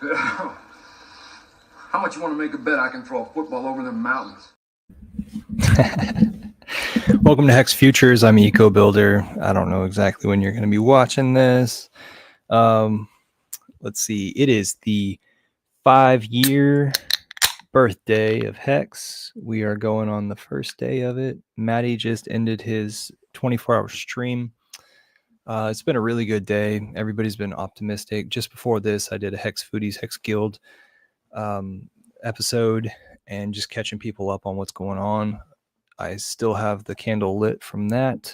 How much you want to make a bet I can throw a football over the mountains? Welcome to Hex Futures. I'm EcoBuildr. I don't know exactly when you're going to be watching this. Let's see. It is the 5-year birthday of Hex. We are going on the first day of it. Maddie just ended his 24-hour stream. It's been a really good day. Everybody's been optimistic. Just before this, I did a Hex Foodies, Hex Guild episode and just catching people up on what's going on. I still have the candle lit from that.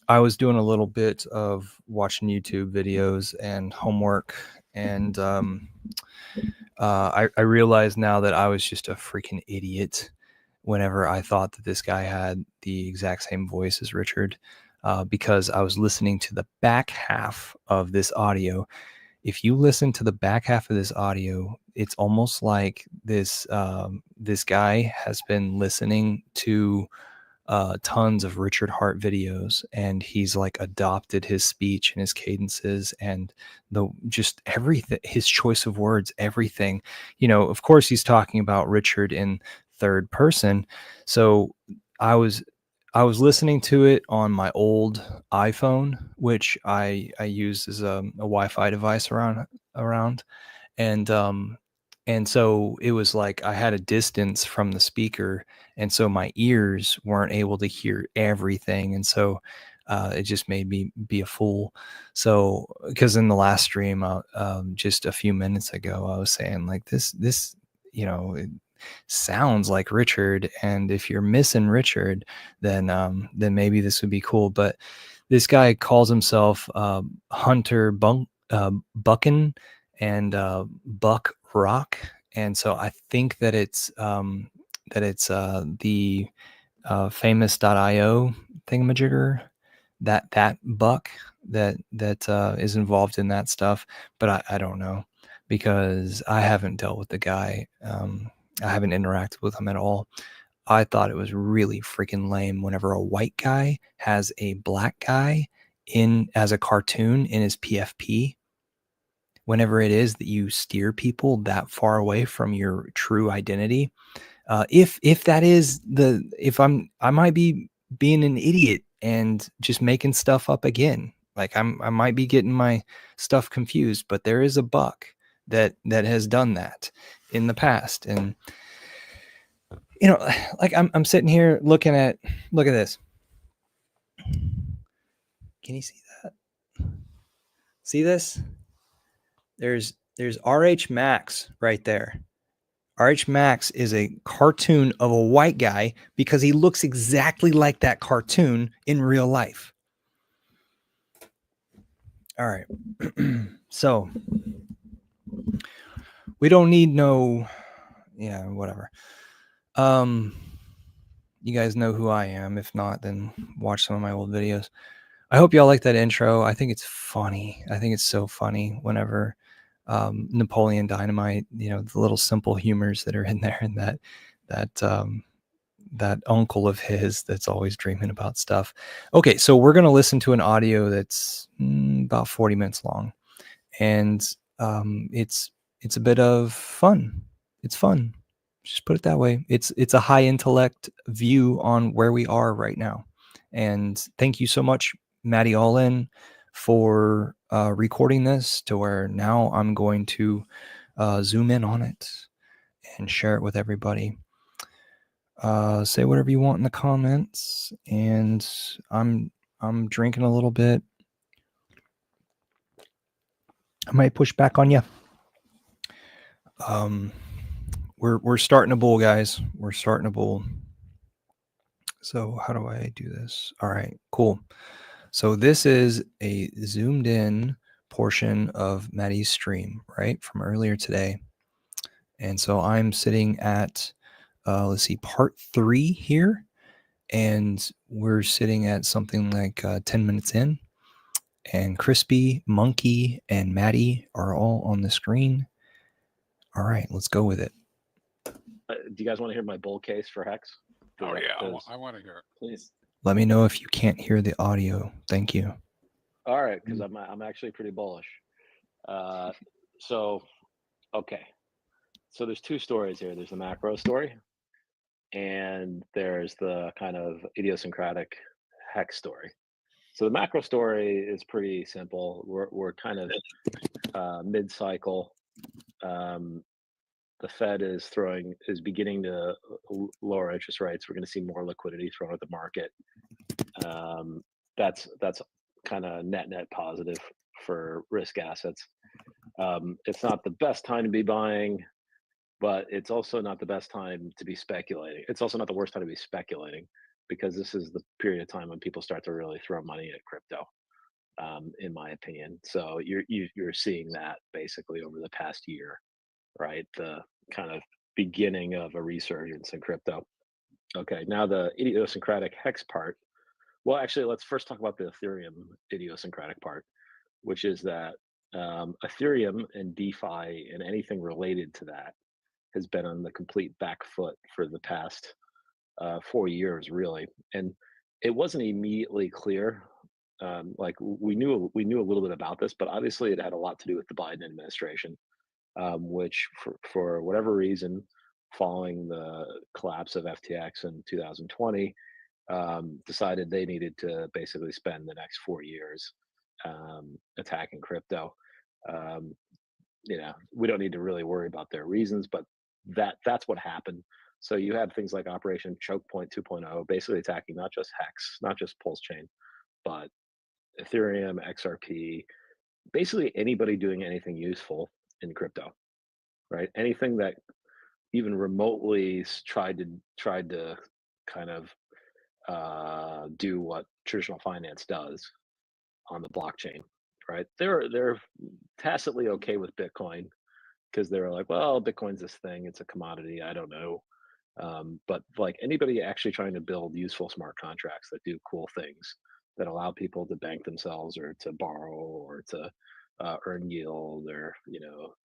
I was doing a little bit of watching YouTube videos and homework, and I realize now that I was just a freaking idiot whenever I thought that this guy had the exact same voice as Richard, because I was listening to the back half of this audio. If you listen to the back half of this audio, it's almost like this guy has been listening to tons of Richard Hart videos, and he's like adopted his speech and his cadences and just everything, his choice of words, everything. You know, of course, he's talking about Richard in third person. So I was listening to it on my old iPhone, which I use as a Wi-Fi device around, and so it was like I had a distance from the speaker, and so my ears weren't able to hear everything, and so it just made me be a fool. So because in the last stream, just a few minutes ago, I was saying like this, it sounds like Richard, and if you're missing Richard, then maybe this would be cool. But this guy calls himself Hunter Buckin and Buck Rock, and so I think that it's the famous.io thingamajigger, that Buck that is involved in that stuff, but I don't know, because I haven't dealt with the guy. I haven't interacted with him at all. I thought it was really freaking lame whenever a white guy has a black guy in as a cartoon in his PFP. Whenever it is that you steer people that far away from your true identity, if that is I might be being an idiot and just making stuff up again. Like I might be getting my stuff confused, but there is a Buck that has done that in the past. And you know, like I'm sitting here look at this. Can you see that? See this? There's RH Max right there. RH Max is a cartoon of a white guy because he looks exactly like that cartoon in real life. All right. So we don't need whatever. You guys know who I am. If not, then watch some of my old videos. I hope y'all like that intro. I think it's funny. I think it's so funny whenever Napoleon Dynamite, the little simple humors that are in there, and that uncle of his that's always dreaming about stuff. Okay, so we're going to listen to an audio that's about 40 minutes long, and it's a bit of fun. It's fun. Just put it that way. It's a high intellect view on where we are right now. And thank you so much, Maddie Allin, for recording this to where now I'm going to zoom in on it and share it with everybody. Say whatever you want in the comments, and I'm drinking a little bit. I might push back on you. We're starting a bowl, guys. We're starting a bowl. So how do I do this? All right, cool. So this is a zoomed in portion of Maddie's stream, right, from earlier today. And so I'm sitting at, let's see, part 3 here. And we're sitting at something like 10 minutes in. And Crispy, Monkey, and Maddie are all on the screen. All right, let's go with it. Do you guys want to hear my bull case for Hex? Oh yeah, I want to hear it. Please. Let me know if you can't hear the audio. Thank you. All right, because I'm actually pretty bullish. So Okay. So there's two stories here. There's the macro story, and there's the kind of idiosyncratic hex story. So the macro story is pretty simple. We're kind of mid-cycle. Um, the Fed is beginning to lower interest rates. We're going to see more liquidity thrown at the market. Um, that's kind of net positive for risk assets. It's not the best time to be buying, but it's also not the best time to be speculating. It's also not the worst time to be speculating, because this is the period of time when people start to really throw money at crypto, in my opinion. So you're seeing that basically over the past year, right? The kind of beginning of a resurgence in crypto. Okay, now the idiosyncratic hex part. Well, actually, let's first talk about the Ethereum idiosyncratic part, which is that Ethereum and DeFi and anything related to that has been on the complete back foot for the past 4 years, really. And it wasn't immediately clear. Like we knew a little bit about this, but obviously it had a lot to do with the Biden administration, which for whatever reason, following the collapse of FTX in 2020, decided they needed to basically spend the next 4 years attacking crypto. Um, we don't need to really worry about their reasons, but that's what happened. So you had things like Operation Choke Point 2.0, basically attacking not just Hex, not just Pulse Chain, but Ethereum, XRP, basically anybody doing anything useful in crypto, right? Anything that even remotely tried to kind of do what traditional finance does on the blockchain, right? They're tacitly okay with Bitcoin, because they're like, well, Bitcoin's this thing, it's a commodity, I don't know. But like anybody actually trying to build useful smart contracts that do cool things, that allow people to bank themselves or to borrow or to earn yield, or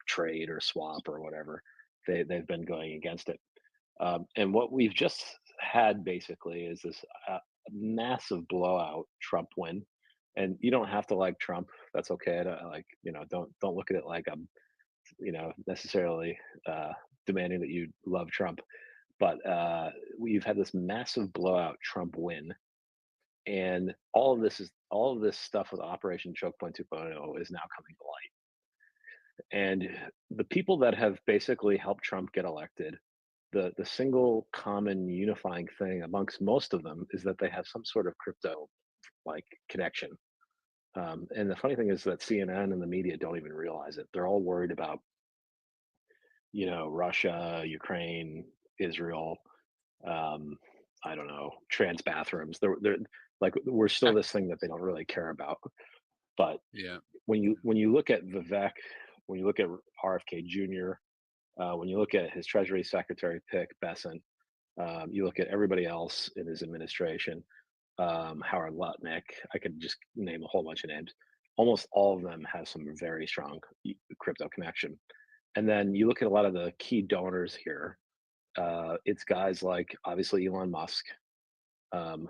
trade or swap or whatever, they've been going against it. And what we've just had basically is this massive blowout Trump win. And you don't have to like Trump. That's okay. Don't look at it like I'm necessarily demanding that you love Trump. But we've had this massive blowout Trump win, and all of this stuff with Operation Choke Point 2.0 is now coming to light. And the people that have basically helped Trump get elected, the single common unifying thing amongst most of them is that they have some sort of crypto like connection. And the funny thing is that CNN and the media don't even realize it. They're all worried about Russia, Ukraine, Israel, I don't know, trans bathrooms. They're like, we're still this thing that they don't really care about. But Yeah. when you look at Vivek, when you look at RFK Jr., when you look at his Treasury Secretary pick, Besant, you look at everybody else in his administration, Howard Lutnick, I could just name a whole bunch of names. Almost all of them have some very strong crypto connection. And then you look at a lot of the key donors here. It's guys like obviously Elon Musk,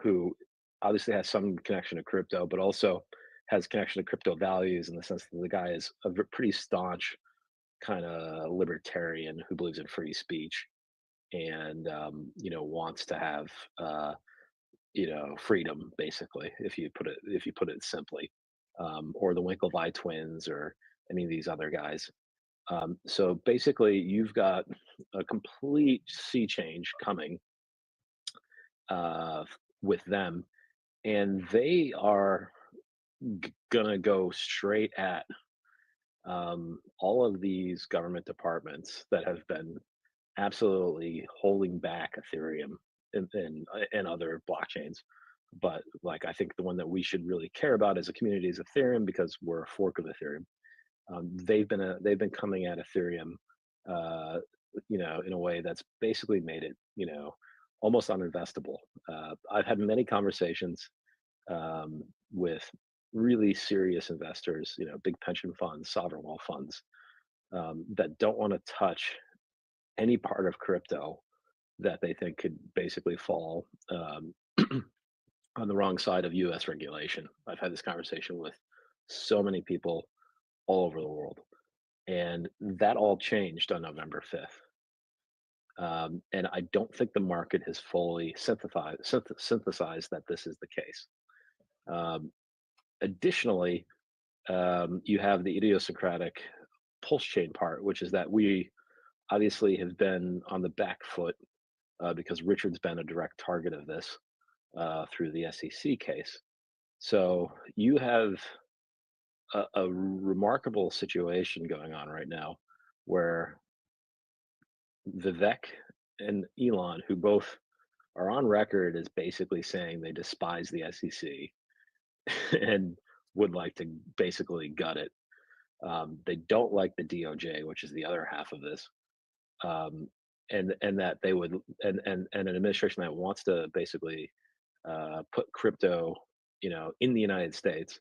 who obviously has some connection to crypto, but also has connection to crypto values, in the sense that the guy is a pretty staunch kind of libertarian who believes in free speech, and wants to have freedom, basically, if you put it simply, or the Winklevi twins, or any of these other guys. So basically, you've got a complete sea change coming uh, with them, and they are gonna go straight at all of these government departments that have been absolutely holding back Ethereum and other blockchains. But like, I think the one that we should really care about as a community is Ethereum, because we're a fork of Ethereum. They've been coming at Ethereum, uh, in a way that's basically made it, almost uninvestable. I've had many conversations with really serious investors, big pension funds, sovereign wealth funds, that don't want to touch any part of crypto that they think could basically fall on the wrong side of U.S. regulation. I've had this conversation with so many people all over the world. And that all changed on November 5th. And I don't think the market has fully synthesized that this is the case. Um, Additionally, you have the idiosyncratic pulse chain part, which is that we obviously have been on the back foot because Richard's been a direct target of this through the SEC case. So you have a remarkable situation going on right now where Vivek and Elon, who both are on record as basically saying they despise the SEC and would like to basically gut it. They don't like the DOJ, which is the other half of this, um, and that they would and an administration that wants to basically put crypto, in the United States.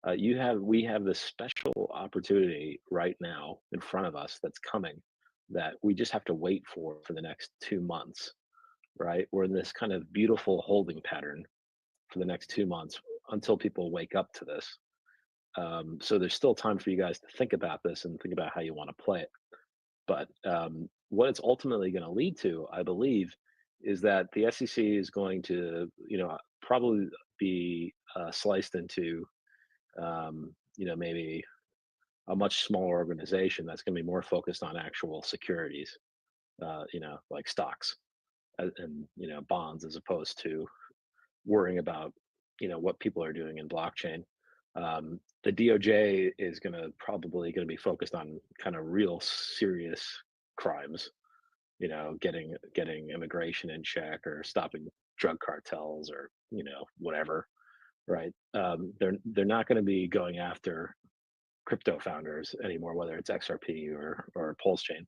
We have this special opportunity right now in front of us that's coming that we just have to wait for the next 2 months, right? We're in this kind of beautiful holding pattern for the next 2 months until people wake up to this. So there's still time for you guys to think about this and think about how you want to play it. But what it's ultimately going to lead to, I believe, is that the SEC is going to, probably be sliced into, maybe a much smaller organization that's going to be more focused on actual securities, like stocks and bonds, as opposed to worrying about what people are doing in blockchain. The DOJ is probably going to be focused on kind of real serious crimes, getting immigration in check or stopping drug cartels or whatever, right? They're not going to be going after crypto founders anymore, whether it's XRP or Pulse Chain.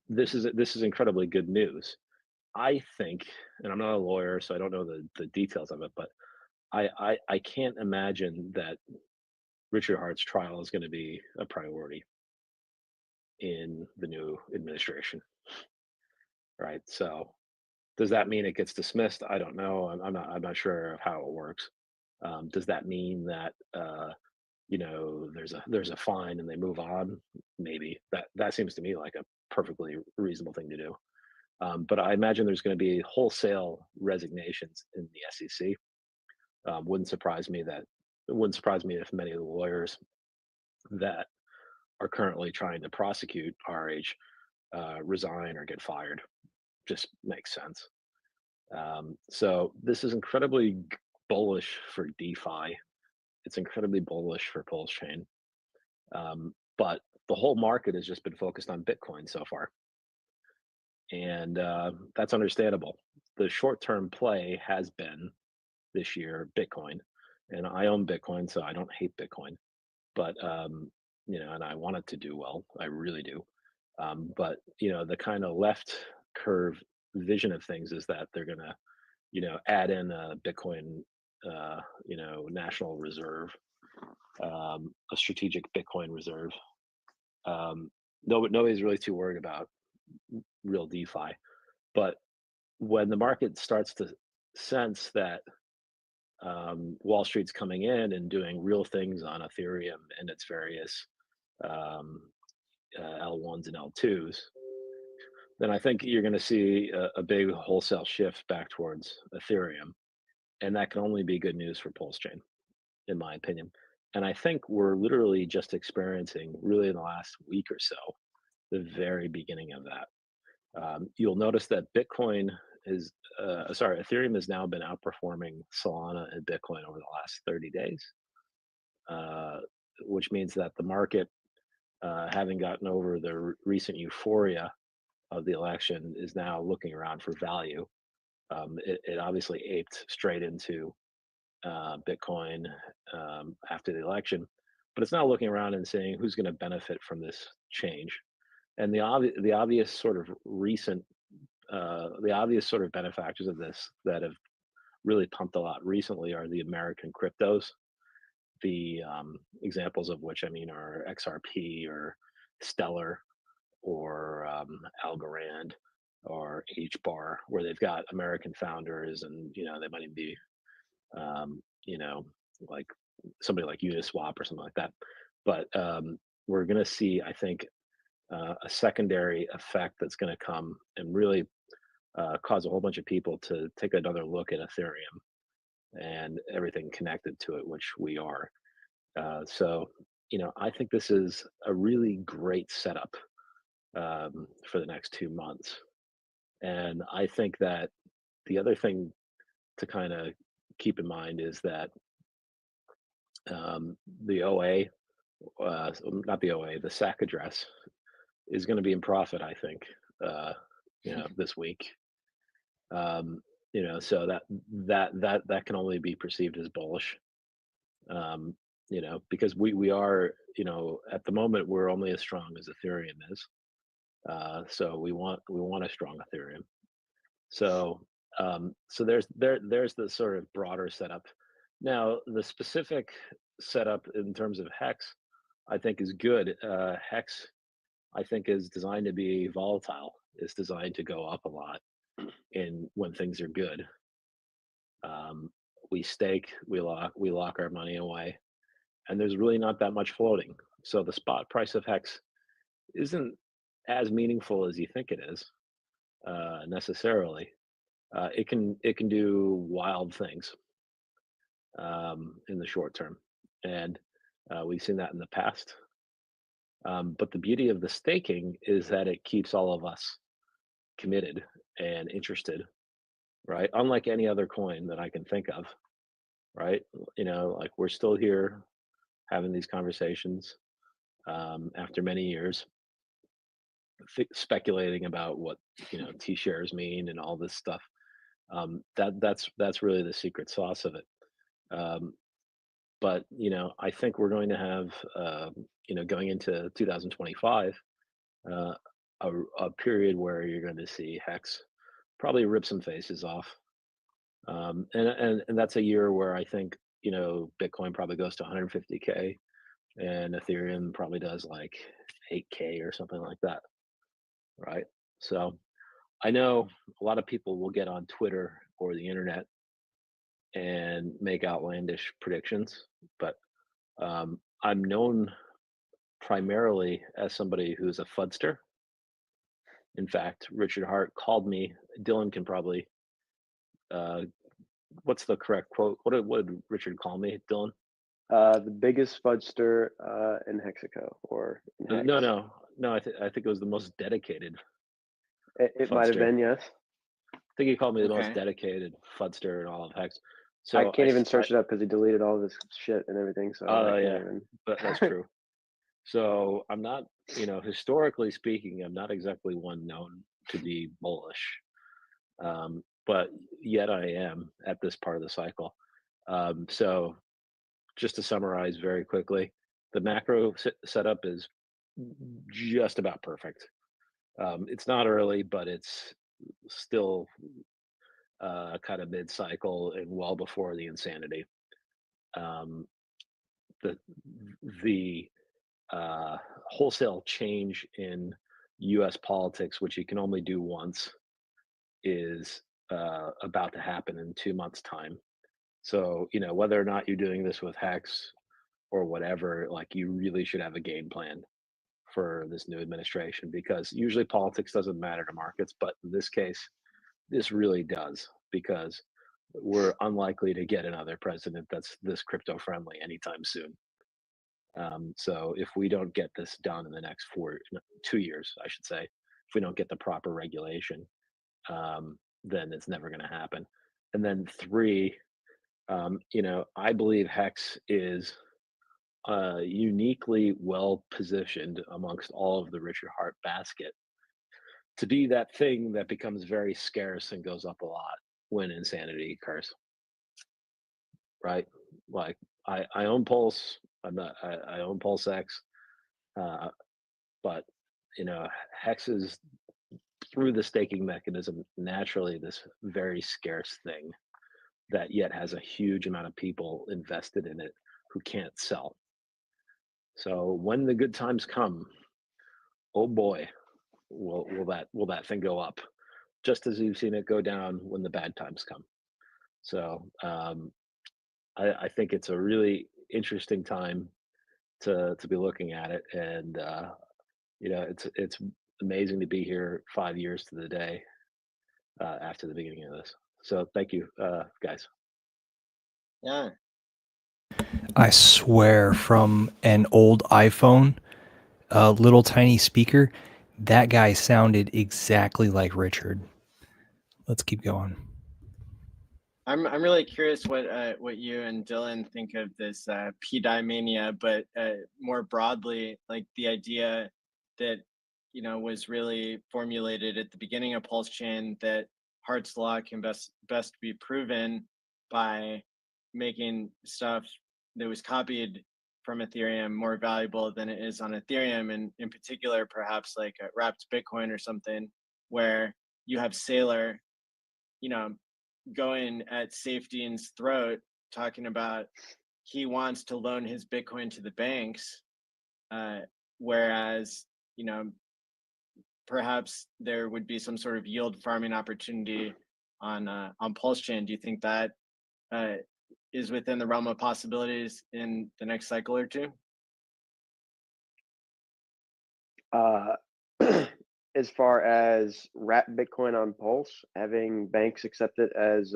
This is incredibly good news. I think, and I'm not a lawyer, so I don't know the details of it, but I can't imagine that Richard Hart's trial is going to be a priority in the new administration, right? So does that mean it gets dismissed? I don't know. I'm not sure of how it works. Does that mean that there's a fine and they move on? Maybe that seems to me like a perfectly reasonable thing to do. But I imagine there's going to be wholesale resignations in the SEC. It wouldn't surprise me if many of the lawyers that are currently trying to prosecute RH resign or get fired. Just makes sense. So this is incredibly bullish for DeFi. It's incredibly bullish for Pulse Chain. But the whole market has just been focused on Bitcoin so far. And that's understandable. The short-term play has been this year Bitcoin. And I own Bitcoin, so I don't hate Bitcoin. But and I want it to do well. I really do. But the kind of left curve vision of things is that they're gonna, add in a Bitcoin, national reserve, a strategic Bitcoin reserve. Nobody's really too worried about real DeFi, but when the market starts to sense that Wall Street's coming in and doing real things on Ethereum and its various um, L1s and L2s, then I think you're going to see a big wholesale shift back towards Ethereum. And that can only be good news for Pulse Chain, in my opinion. And I think we're literally just experiencing, really in the last week or so, the very beginning of that. You'll notice that Ethereum has now been outperforming Solana and Bitcoin over the last 30 days, which means that the market, having gotten over the recent euphoria of the election, is now looking around for value. It obviously aped straight into Bitcoin after the election, but it's now looking around and saying who's going to benefit from this change. And the obvious sort of benefactors of this that have really pumped a lot recently are the American cryptos. The examples of which are XRP or Stellar or Algorand or HBAR, where they've got American founders, and they might even be like somebody like Uniswap or something like that. but we're going to see, I think, a secondary effect that's going to come and really cause a whole bunch of people to take another look at Ethereum and everything connected to it, which we are. So, I think this is a really great setup for the next 2 months. And I think that the other thing to kind of keep in mind is that the OA, not the OA, the SAC address is going to be in profit, I think, this week. So that can only be perceived as bullish. Because we are, at the moment we're only as strong as Ethereum is. So we want a strong Ethereum. So there's the sort of broader setup. Now the specific setup in terms of Hex, I think is good. Hex, I think, is designed to be volatile. It's designed to go up a lot when things are good. We stake, we lock our money away, and there's really not that much floating. So the spot price of Hex isn't as meaningful as you think it is, necessarily. It can do wild things in the short term, and we've seen that in the past. But the beauty of the staking is that it keeps all of us committed and interested, right? Unlike any other coin that I can think of, right? Like we're still here having these conversations after many years, speculating about what T shares mean and all this stuff. That's really the secret sauce of it. But I think we're going to have going into 2025 a period where you're going to see Hex probably rip some faces off, and that's a year where I think Bitcoin probably goes to 150K, and Ethereum probably does like 8K or something like that, right? So I know a lot of people will get on Twitter or the internet and make outlandish predictions, but I'm known primarily as somebody who's a fudster. In fact, Richard Hart called me. Dylan can probably. What's the correct quote? What did Richard call me, Dylan? The biggest fudster in Hexico or in Hex. No. I think it was the most dedicated. It might have been, yes. I think he called me the most dedicated fudster in all of Hex. So I can't even search it up because he deleted all this shit and everything. So but that's true. So I'm not, historically speaking, I'm not exactly one known to be bullish, but yet I am at this part of the cycle. So just to summarize very quickly, the macro setup is just about perfect. It's not early, but it's still kind of mid-cycle and well before the insanity. The wholesale change in U.S. politics, which you can only do once, is about to happen in 2 months' time. So, whether or not you're doing this with Hex or whatever, like you really should have a game plan for this new administration, because usually politics doesn't matter to markets, but in this case, this really does, because we're unlikely to get another president that's this crypto friendly anytime soon. So if we don't get this done in the next 2 years, I should say, if we don't get the proper regulation, then it's never going to happen. And then 3, I believe Hex is uniquely well positioned amongst all of the Richard Hart basket to be that thing that becomes very scarce and goes up a lot when insanity occurs. Right? Like I own Pulse. I own Pulse X, but Hex is, through the staking mechanism, naturally this very scarce thing that yet has a huge amount of people invested in it who can't sell. So when the good times come, oh boy, will that thing go up, just as you've seen it go down when the bad times come. So I think it's a really interesting time to be looking at it, and it's amazing to be here 5 years to the day after the beginning of this. So thank you, guys. Yeah. I swear, from an old iPhone, a little tiny speaker, that guy sounded exactly like Richard. Let's keep going. I'm really curious what you and Dylan think of this PDI mania, but more broadly, like the idea that was really formulated at the beginning of Pulse Chain, that Hart's law can best be proven by making stuff that was copied from Ethereum more valuable than it is on Ethereum, and in particular, perhaps like a wrapped Bitcoin or something, where you have Saylor, going at Safety's throat, talking about he wants to loan his Bitcoin to the banks, whereas perhaps there would be some sort of yield farming opportunity on Pulse Chain. Do you think that is within the realm of possibilities in the next cycle or two? As far as wrap Bitcoin on Pulse, having banks accept it as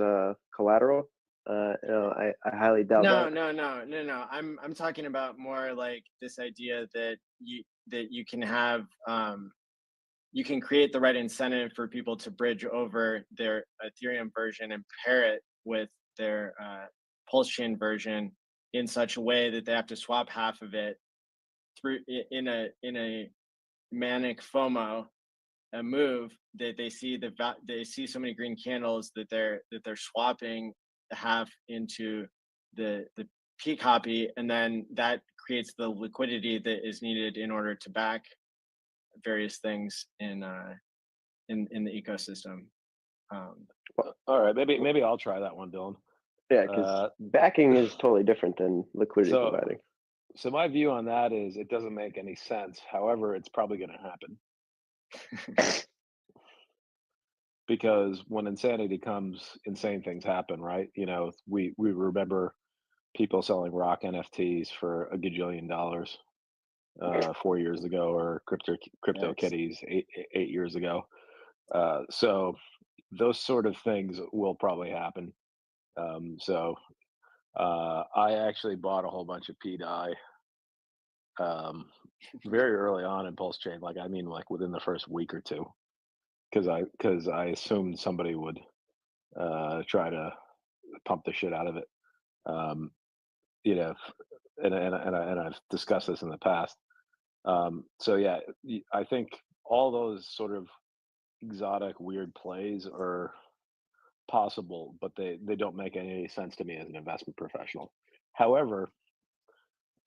collateral, I highly doubt that. No. I'm talking about more like this idea that you can have you can create the right incentive for people to bridge over their Ethereum version and pair it with their Pulse Chain version in such a way that they have to swap half of it through in a manic FOMO a move, that they see so many green candles that they're swapping the half into the P copy, and then that creates the liquidity that is needed in order to back various things in the ecosystem. All right, maybe I'll try that one, Dylan. Yeah, because backing is totally different than liquidity providing. So my view on that is it doesn't make any sense. However, it's probably going to happen. Because when insanity comes, insane things happen, right? We remember people selling rock NFTs for a gajillion dollars 4 years ago, or crypto kitties 8 years ago. So those sort of things will probably happen. I actually bought a whole bunch of PDI very early on in Pulse Chain, like within the first week or two, because I assumed somebody would try to pump the shit out of it. And I've discussed this in the past. So yeah, I think all those sort of exotic, weird plays are possible, but they don't make any sense to me as an investment professional. However,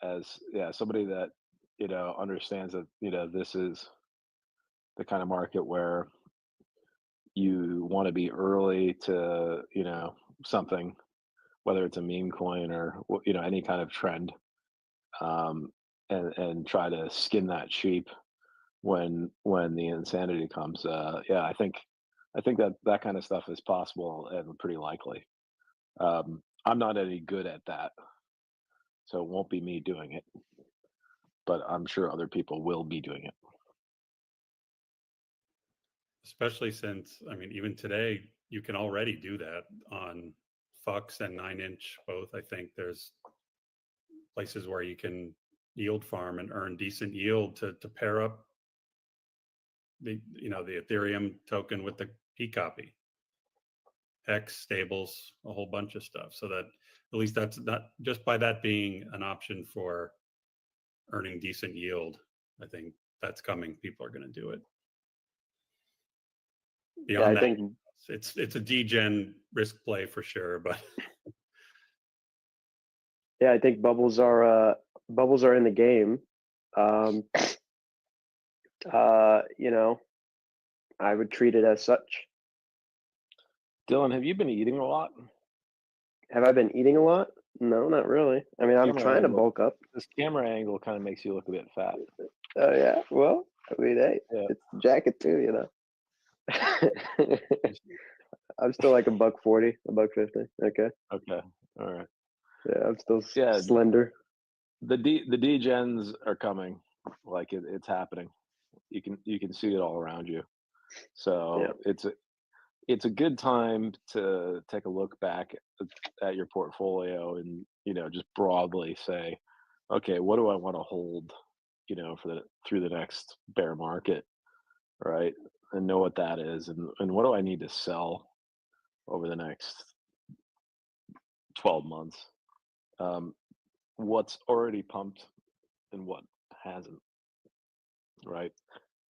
as somebody that understands that this is the kind of market where you want to be early to something, whether it's a meme coin or any kind of trend, and try to skin that sheep when the insanity comes. I think that kind of stuff is possible and pretty likely. I'm not any good at that, so it won't be me doing it, but I'm sure other people will be doing it. Especially since, even today, you can already do that on Fux and 9inch both. I think there's places where you can yield farm and earn decent yield to pair up the Ethereum token with the P copy, Hex stables, a whole bunch of stuff. So that at least that's not just by that being an option for earning decent yield. I think that's coming. People are going to do it. Beyond that, it's a degen risk play for sure, but yeah, I think bubbles are in the game. I would treat it as such. Dylan, have you been eating a lot? Have I been eating a lot? No, not really. I'm trying to bulk up. This camera angle kind of makes you look a bit fat. Oh yeah, well, hey, it's the jacket too, I'm still like $140, $150. Okay. Okay. All right. Yeah, I'm still slender. The degens are coming, like it's happening. You can see it all around you. So it's a good time to take a look back at your portfolio and just broadly say, okay, what do I want to hold, through the next bear market, right? And know what that is, and what do I need to sell over the next 12 months? What's already pumped and what hasn't, right?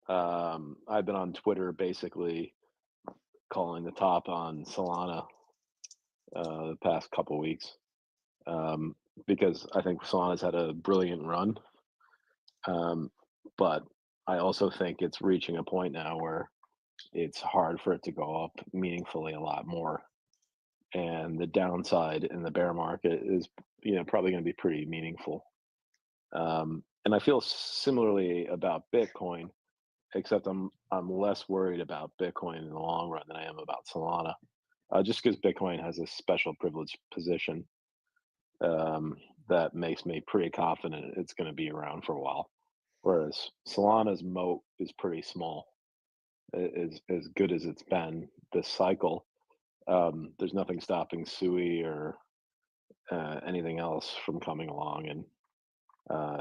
I've been on Twitter basically calling the top on Solana the past couple weeks, because I think Solana's had a brilliant run, but I also think it's reaching a point now where it's hard for it to go up meaningfully a lot more, and the downside in the bear market is probably going to be pretty meaningful. And I feel similarly about Bitcoin, except I'm less worried about Bitcoin in the long run than I am about Solana, just because Bitcoin has a special privileged position that makes me pretty confident it's going to be around for a while. Whereas Solana's moat is pretty small, as good as it's been this cycle. There's nothing stopping Sui or anything else from coming along and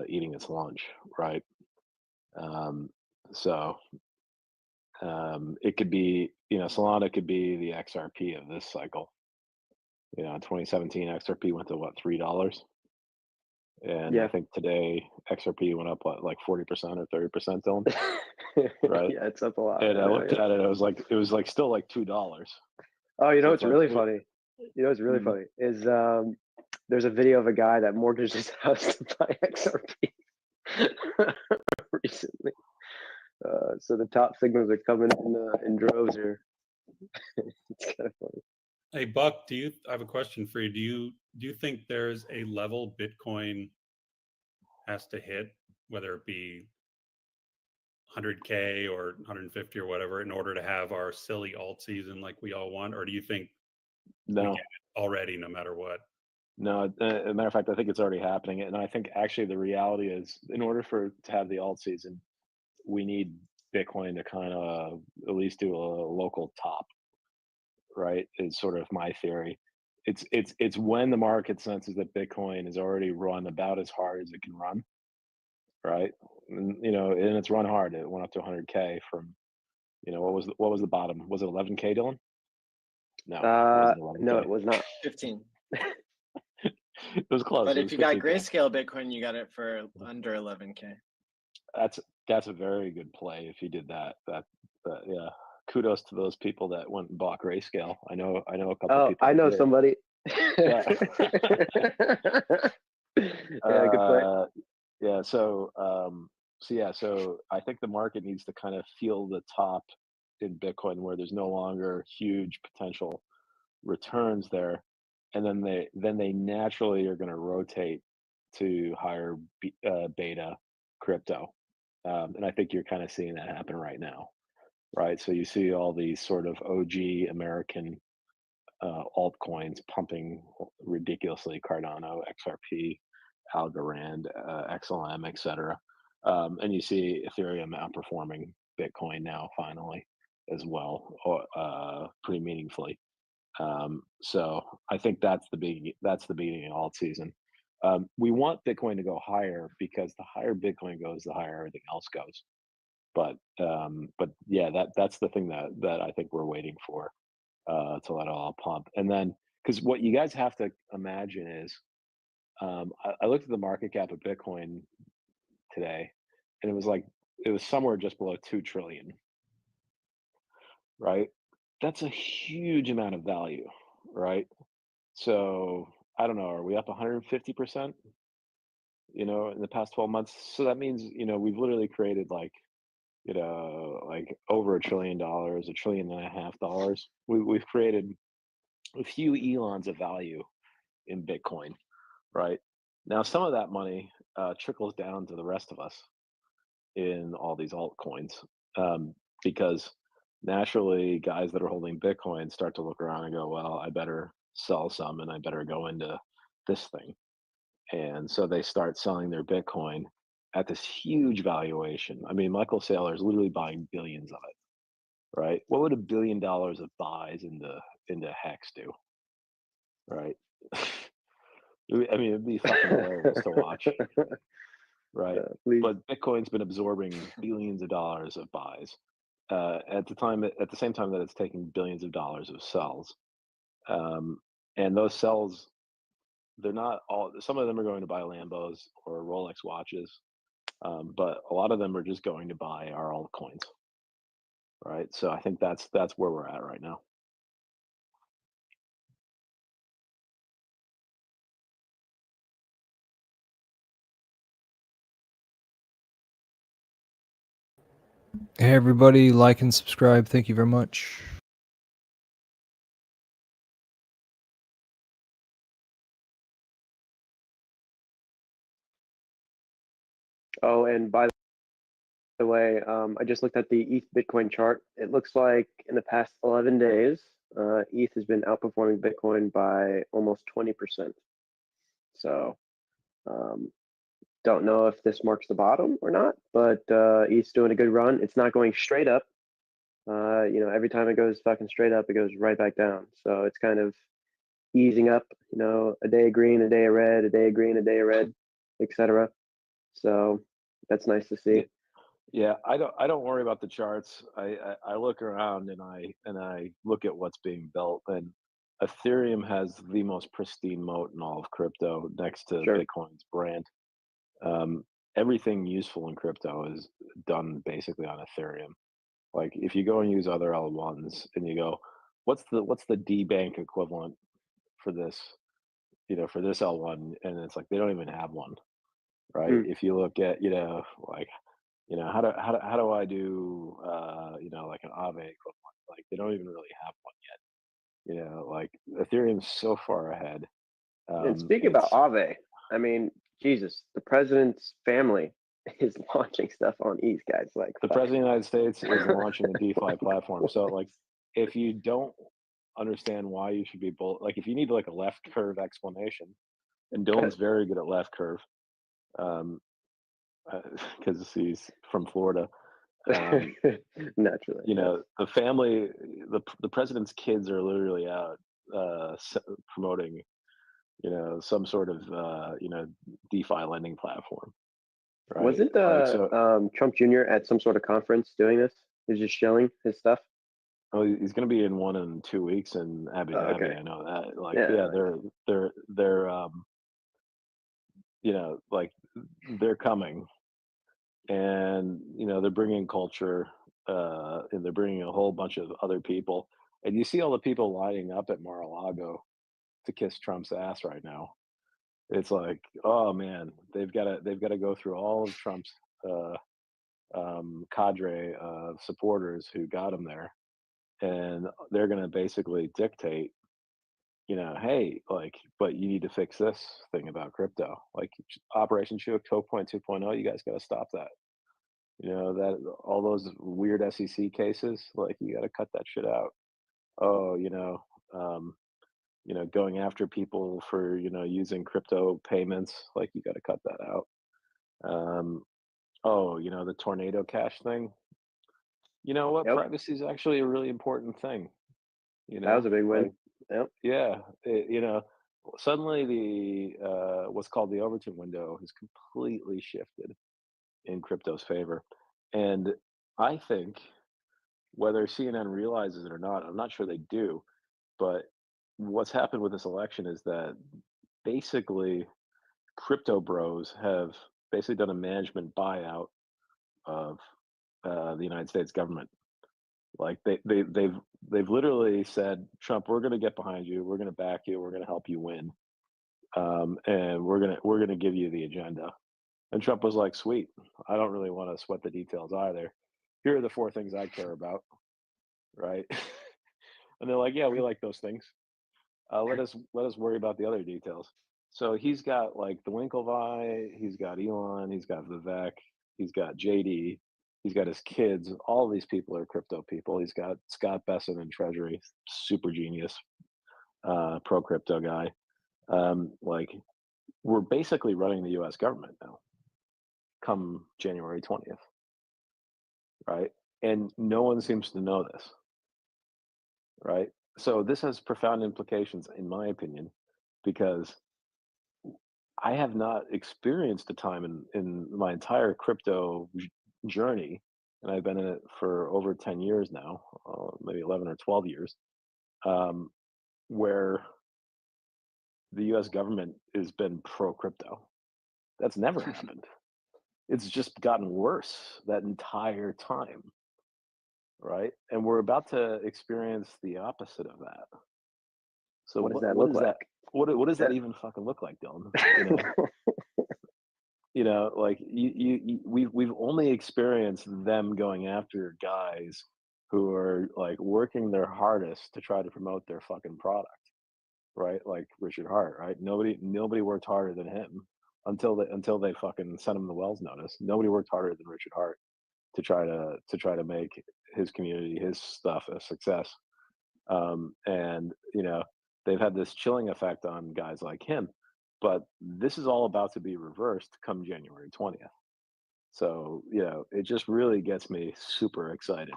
eating its lunch, right? So it could be, Solana could be the XRP of this cycle. In 2017, XRP went to what, $3? And I think today XRP went up like 40% or 30%, Dylan. Right? Yeah, it's up a lot. And I looked at it, it was like still like $2. Oh, you know So what's it's really like, funny? You know what's really funny is there's a video of a guy that mortgaged his house to buy XRP recently. So the top signals are coming in droves here. It's kind of funny. Hey Buck, I have a question for you. Do you think there's a level Bitcoin has to hit, whether it be 100K or 150 or whatever, in order to have our silly alt season like we all want? Or do you think we no, get it already no matter what? no. As a matter of fact, I think it's already happening. And I think actually the reality is, in order to have the alt season, we need Bitcoin to kind of at least do a local top, right? Is sort of my theory. It's when the market senses that Bitcoin is already run about as hard as it can run, right? And it's run hard. It went up to 100K from, what was the bottom? Was it 11K, Dylan? No, it wasn't 11K. No, it was not. 15. It was close. But It if was you got 15K. grayscale Bitcoin, you got it for under 11K. That's a very good play if you did that. Yeah. Kudos to those people that went and bought grayscale. I know a couple people. I know did. somebody. Yeah. Yeah, good play. Yeah. So I think the market needs to kind of feel the top in Bitcoin where there's no longer huge potential returns there, and then they naturally are going to rotate to higher beta crypto, and I think you're kind of seeing that happen right now, right? So you see all these sort of OG American altcoins pumping ridiculously: Cardano, XRP, Algorand, XLM, etc. And you see Ethereum outperforming Bitcoin now finally as well, pretty meaningfully. So I think that's the beginning of alt season. We want Bitcoin to go higher because the higher Bitcoin goes, the higher everything else goes. But yeah, that's the thing that I think we're waiting for, to let it all pump. And then, because what you guys have to imagine is, I looked at the market cap of Bitcoin today, and it was somewhere just below 2 trillion, right? That's a huge amount of value, right? So I don't know, are we up 150%, in the past 12 months? So that means, we've literally created like over $1 trillion, $1.5 trillion. We've created a few elons of value in Bitcoin, right? Now, some of that money trickles down to the rest of us in all these altcoins, because naturally guys that are holding Bitcoin start to look around and go, well, I better sell some and I better go into this thing. And so they start selling their Bitcoin at this huge valuation. I mean, Michael Saylor is literally buying billions of it, right? What would $1 billion of buys into Hex do, right? I mean, it'd be fucking hilarious to watch, right? Please. But Bitcoin's been absorbing billions of dollars of buys at the same time that it's taking billions of dollars of sells, and those sells, they're not all. Some of them are going to buy Lambos or Rolex watches, but a lot of them are just going to buy our altcoins, right? So I think that's where we're at right now. Hey everybody, like and subscribe. Thank you very much. Oh, and by the way, I just looked at the ETH Bitcoin chart. It looks like in the past 11 days, ETH has been outperforming Bitcoin by almost 20%. So don't know if this marks the bottom or not, but ETH's doing a good run. It's not going straight up. Every time it goes fucking straight up, it goes right back down. So it's kind of easing up, a day of green, a day of red, a day of green, a day of red, etc. So that's nice to see. Yeah, I don't worry about the charts. I look around and I look at what's being built, and Ethereum has the most pristine moat in all of crypto next to Sure. Bitcoin's brand. Everything useful in crypto is done basically on Ethereum. Like if you go and use other L1s and you go, what's the D bank equivalent for this, for this L1, and it's like they don't even have one, right? If you look at, like, how do I do, like an Aave equivalent? Like they don't even really have one yet. Like Ethereum's so far ahead. And speaking about Aave, I mean, Jesus, the president's family is launching stuff on ETH, guys. Like the president of the United States is launching a DeFi platform. So like, if you don't understand why you should be like if you need like a left curve explanation, and Dylan's very good at left curve, because he's from Florida. Naturally, the family, the president's kids are literally out promoting, some sort of DeFi lending platform. Right? Wasn't Trump Jr. at some sort of conference doing this? He's just showing his stuff. Oh, he's going to be in one in 2 weeks in Abu Dhabi. Okay. I know that. Like, Yeah, they're like they're coming, and they're bringing culture, and they're bringing a whole bunch of other people, and you see all the people lining up at Mar-a-Lago to kiss Trump's ass right now. It's like, oh man, they've got to go through all of Trump's cadre of supporters who got him there, and they're going to basically dictate, hey, like, but you need to fix this thing about crypto, like Operation Choke 2.2.0. You guys got to stop that. That all those weird SEC cases, like you got to cut that shit out. Oh, going after people for using crypto payments, like you got to cut that out. The tornado cash thing. You know what? Yep. Privacy is actually a really important thing. That was a big win. Like, yep. Yeah. Suddenly the what's called the Overton window has completely shifted in crypto's favor, and I think whether CNN realizes it or not, I'm not sure they do, but what's happened with this election is that basically crypto bros have basically done a management buyout of the United States government. Like they've literally said, Trump, we're going to get behind you, we're going to back you, we're going to help you win, and we're going to give you the agenda. And Trump was like, sweet, I don't really want to sweat the details either. Here are the 4 things I care about, right? And they're like, yeah, we like those things. Let us worry about the other details. So he's got like the Winklevi, he's got Elon, he's got Vivek, he's got JD, he's got his kids. All of these people are crypto people. He's got Scott Besson in Treasury, super genius, pro crypto guy. Like we're basically running the US government now, come January 20th, right? And no one seems to know this, right? So this has profound implications, in my opinion, because I have not experienced a time in my entire crypto journey, and I've been in it for over 10 years now, maybe 11 or 12 years, um, where the US government has been pro crypto. That's never happened. It's just gotten worse that entire time, right? And we're about to experience the opposite of that. So What does that what look is that? like? What does that Yeah. even fucking look like, Dylan? You know, you know, like we've only experienced them going after guys who are like working their hardest to try to promote their fucking product, right? Like Richard Hart, right? Nobody worked harder than him until they fucking sent him the Wells notice. Nobody worked harder than Richard Hart to try to make his community, his stuff a success. And you know, they've had this chilling effect on guys like him, but this is all about to be reversed come January 20th. So you know, it just really gets me super excited.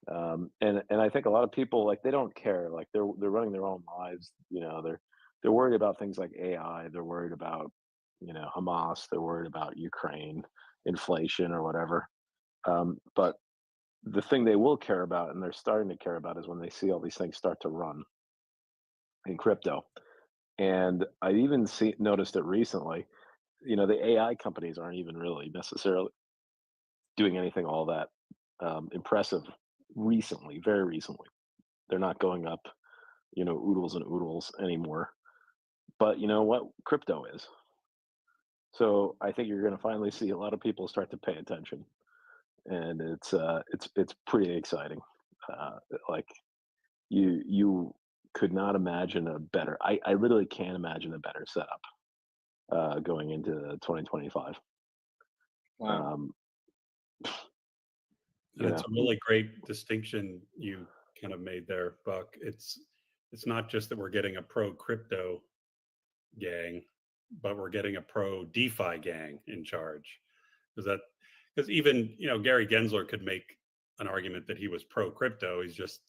And I think a lot of people, like, they don't care, like they're running their own lives. You know, they're worried about things like AI. They're worried about, you know, Hamas. They're worried about Ukraine, inflation, or whatever. But the thing they will care about, and they're starting to care about, is when they see all these things start to run in crypto. And I even noticed it recently. You know, the AI companies aren't even really necessarily doing anything all that impressive recently, very recently. They're not going up, you know, oodles and oodles anymore. But you know what? Crypto is. So I think you're going to finally see a lot of people start to pay attention, and it's pretty exciting. Like you could not imagine a better. I literally can't imagine a better setup going into 2025. Wow. Um, And you it's know, a really great distinction you kind of made there, Buck. It's not just that we're getting a pro crypto gang, but we're getting a pro DeFi gang in charge. Because even, you know, Gary Gensler could make an argument that he was pro crypto. He's just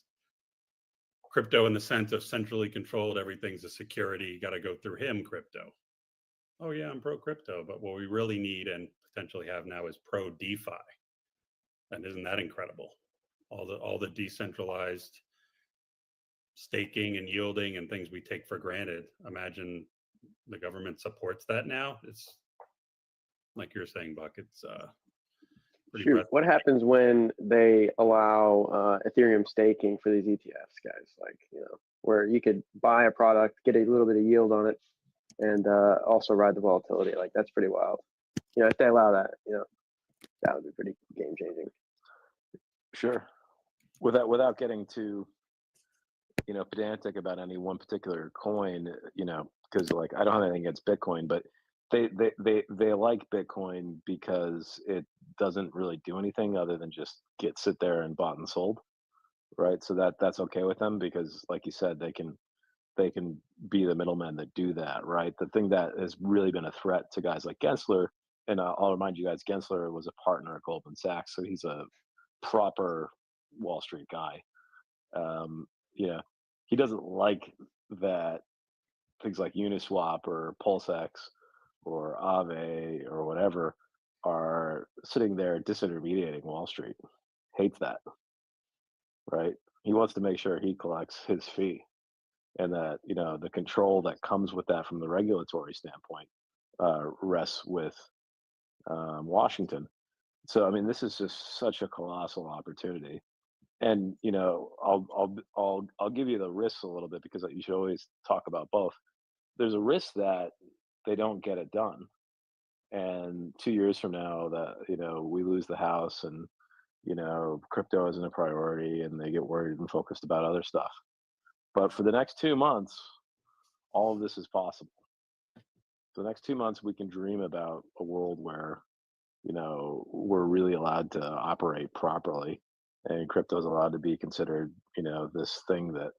crypto in the sense of centrally controlled, everything's a security, got to go through him crypto. Oh yeah, I'm pro crypto, but what we really need and potentially have now is pro DeFi. And isn't that incredible? All the decentralized staking and yielding and things we take for granted. Imagine the government supports that now. It's like you're saying, Buck. It's pretty Shoot, what happens when they allow Ethereum staking for these ETFs, guys? Like, you know, where you could buy a product, get a little bit of yield on it, and also ride the volatility. Like, that's pretty wild. You know, if they allow that, you know, that would be pretty game changing. sure. Without getting too, you know, pedantic about any one particular coin, you know, because like I don't have anything against Bitcoin, but they like Bitcoin because it doesn't really do anything other than just sit there and bought and sold, right? So that's okay with them because, like you said, they can be the middlemen that do that, right? The thing that has really been a threat to guys like Gensler, and I'll remind you guys, Gensler was a partner at Goldman Sachs, so he's a proper Wall Street guy. Yeah, he doesn't like that things like Uniswap or PulseX or Aave or whatever are sitting there disintermediating Wall Street. Hates that, right? He wants to make sure he collects his fee, and that, you know, the control that comes with that from the regulatory standpoint rests with Washington. So I mean, this is just such a colossal opportunity. And you know, I'll give you the risks a little bit because you should always talk about both. There's a risk that they don't get it done, and 2 years from now, that, you know, we lose the House, and you know, crypto isn't a priority, and they get worried and focused about other stuff. But for the next 2 months, all of this is possible. For the next 2 months, we can dream about a world where, you know, we're really allowed to operate properly, and crypto is allowed to be considered, you know, this thing that,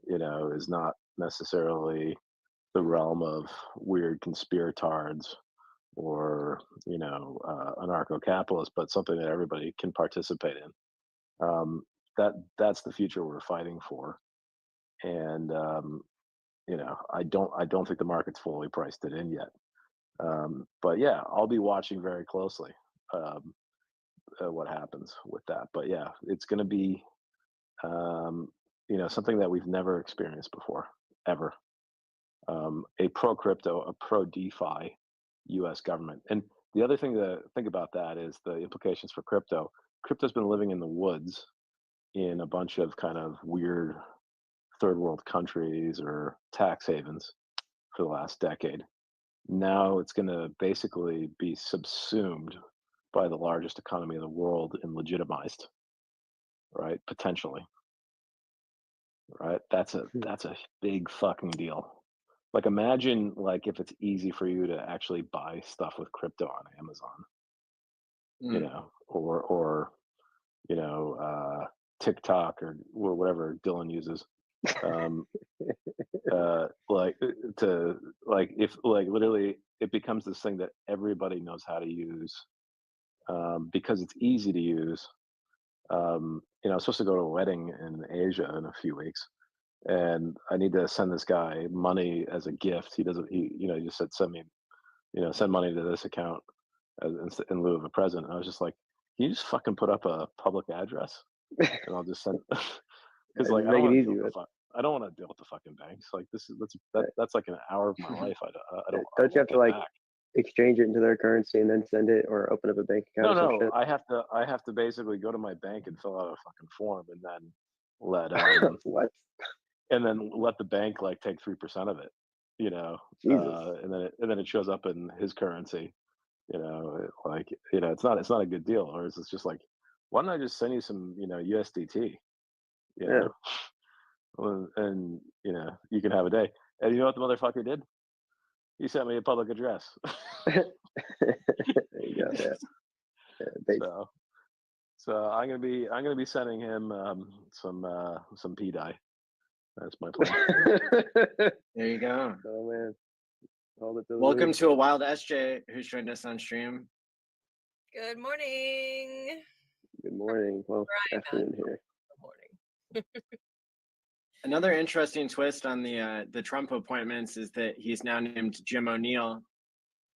you know, is not necessarily the realm of weird conspiratards or anarcho-capitalists, but something that everybody can participate in. That's the future we're fighting for, and I don't think the market's fully priced it in yet. But yeah, I'll be watching very closely what happens with that. But yeah, it's going to be something that we've never experienced before, ever. A pro crypto, a pro DeFi U.S. government. And the other thing to think about that is the implications for crypto. Crypto's been living in the woods in a bunch of kind of weird third world countries or tax havens for the last decade. Now it's going to basically be subsumed by the largest economy in the world and legitimized, right? Potentially, right? That's a big fucking deal. Like, imagine like if it's easy for you to actually buy stuff with crypto on Amazon, or TikTok or whatever Dylan uses. If literally it becomes this thing that everybody knows how to use, because it's easy to use. I'm supposed to go to a wedding in Asia in a few weeks, and I need to send this guy money as a gift. He just said send money to this account in lieu of a present. And I was just like, can you just fucking put up a public address and I'll just send. Because like make it easy. I don't want to deal with the fucking banks. Like that's like an hour of my life. Don't you have to like exchange it into their currency and then send it, or open up a bank account? No. I have to basically go to my bank and fill out a fucking form, and then let what? And then let the bank like take 3% of it, and then it shows up in his currency, it's not a good deal. Or it's just like, why don't I just send you some USDT, Yeah. and you can have a day. And you know what the motherfucker did? He sent me a public address. There you go. Yeah. So I'm gonna be sending him some P dye. That's my plan. There you go. Oh man. Welcome to a wild SJ who's joined us on stream. Good morning. Good morning. Well, afternoon here. Good morning. Another interesting twist on the Trump appointments is that he's now named Jim O'Neill,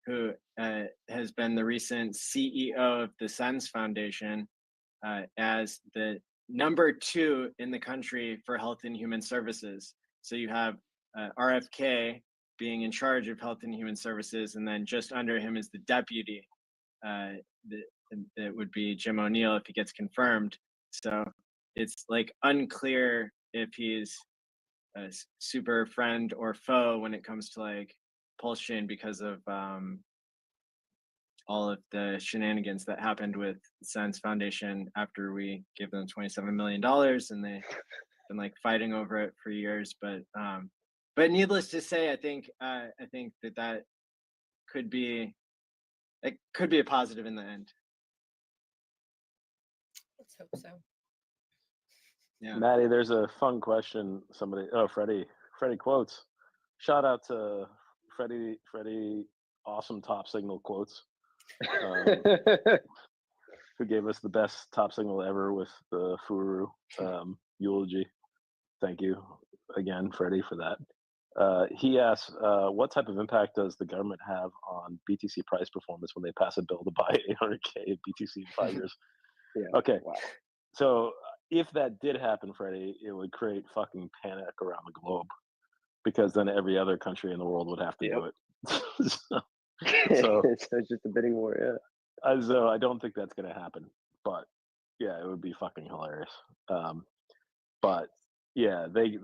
who has been the recent CEO of the Sens Foundation, as the number 2 in the country for health and human services. So you have RFK being in charge of health and human services, and then just under him is the deputy. That would be Jim O'Neill if he gets confirmed. So it's like unclear if he's a super friend or foe when it comes to like Pulsion, because of all of the shenanigans that happened with Science Foundation after we gave them $27 million, and they've been like fighting over it for years. But needless to say, I think that could be a positive in the end. Let's hope so. Yeah. Maddie, there's a fun question. Freddie quotes. Shout out to Freddie, awesome top signal quotes. Who gave us the best top signal ever with the Furu eulogy. Thank you again, Freddie, for that. He asks, what type of impact does the government have on BTC price performance when they pass a bill to buy 800K of BTC in 5 years? Yeah. Okay. Wow. So if that did happen, Freddie, it would create fucking panic around the globe, because then every other country in the world would have to do it. So it's just a bidding war, yeah. So I don't think that's going to happen, but yeah, it would be fucking hilarious. But yeah, they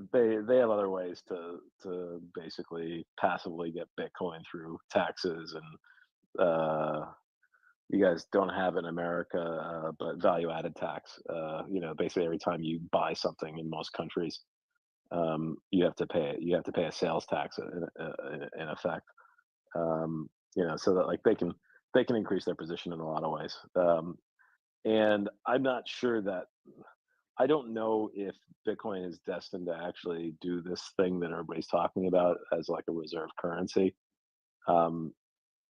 have other ways to basically passively get Bitcoin through taxes, and you guys don't have in America, but value added tax. Basically every time you buy something in most countries, you have to pay a sales tax in effect. So that like they can increase their position in a lot of ways. And I'm not sure that I don't know if Bitcoin is destined to actually do this thing that everybody's talking about as like a reserve currency.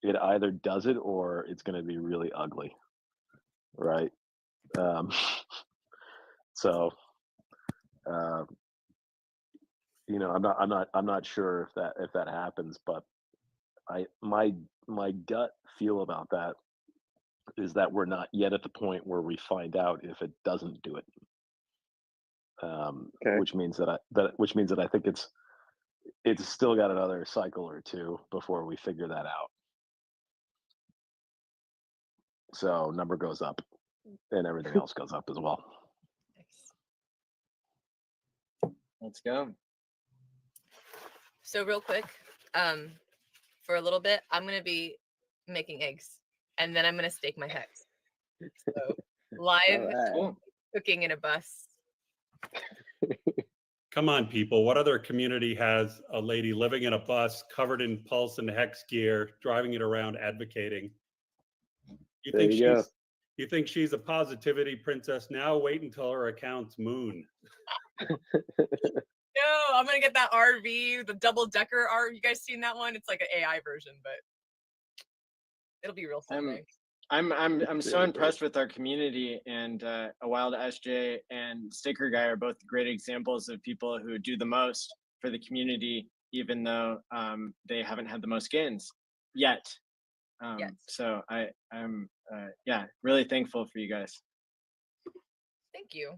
It either does it or it's going to be really ugly, right? Um, so, uh, I'm not sure if that happens, but my gut feel about that is that we're not yet at the point where we find out if it doesn't do it. Okay. Which means that I think it's still got another cycle or two before we figure that out. So number goes up, and everything else goes up as well. Let's go. So real quick, for a little bit, I'm gonna be making eggs, and then I'm gonna stake my hex. So live Alright. Cool. cooking in a bus. Come on, people. What other community has a lady living in a bus covered in pulse and hex gear, driving it around, advocating? There you go. You think she's a positivity princess now? Wait until her account's moon. No, I'm gonna get that RV, the double decker RV. You guys seen that one? It's like an AI version, but it'll be real someday. I'm so impressed with our community, and a Wild SJ and Sticker Guy are both great examples of people who do the most for the community, even though they haven't had the most gains yet. Yes. So I'm really thankful for you guys. Thank you.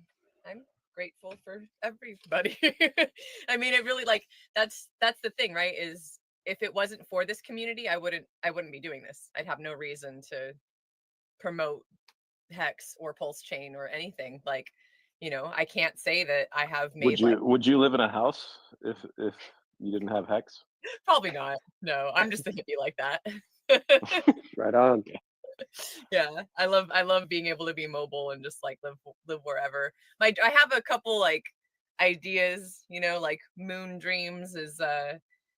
I'm grateful for everybody. I mean, it really that's the thing, right? Is if it wasn't for this community, I wouldn't be doing this. I'd have no reason to promote hex or pulse chain or anything. Like, I can't say that I have made. Would you live in a house if you didn't have hex? Probably not. No, I'm just a hippie like that. Right on. Yeah, I love being able to be mobile and just like live wherever. I have a couple like ideas, like moon dreams is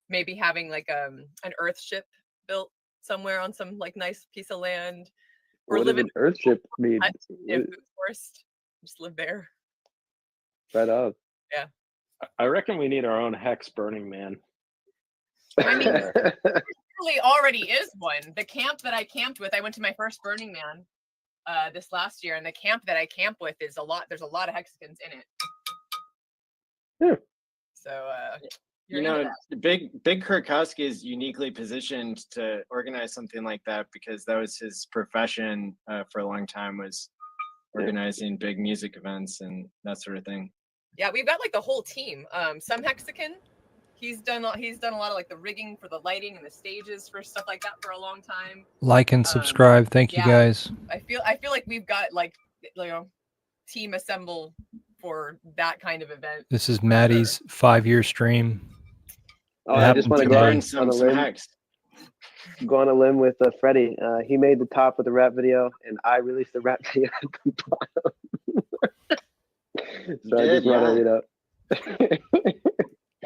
maybe having like an earth ship built somewhere on some like nice piece of land, or What live does in an earthship mean? a food forest, just live there. Right on. Yeah, I reckon we need our own hex Burning Man. I mean, really already is one. The camp that I camped with, I went to my first Burning Man this last year, and the camp that I camp with is there's a lot of hexagons in it. Yeah. So Big Kurkowski is uniquely positioned to organize something like that because that was his profession for a long time, was organizing big music events and that sort of thing. Yeah, we've got like the whole team. Some hexagon. He's done a lot of like the rigging for the lighting and the stages for stuff like that for a long time. Like and subscribe. Thank you guys. I feel like we've got like team assemble for that kind of event. This is Maddie's 5-year stream. Oh, I just want to go on some a limb. hex. Go on a limb with Freddie. He made the top of the rap video, and I released the rap video at the bottom. So I just want to,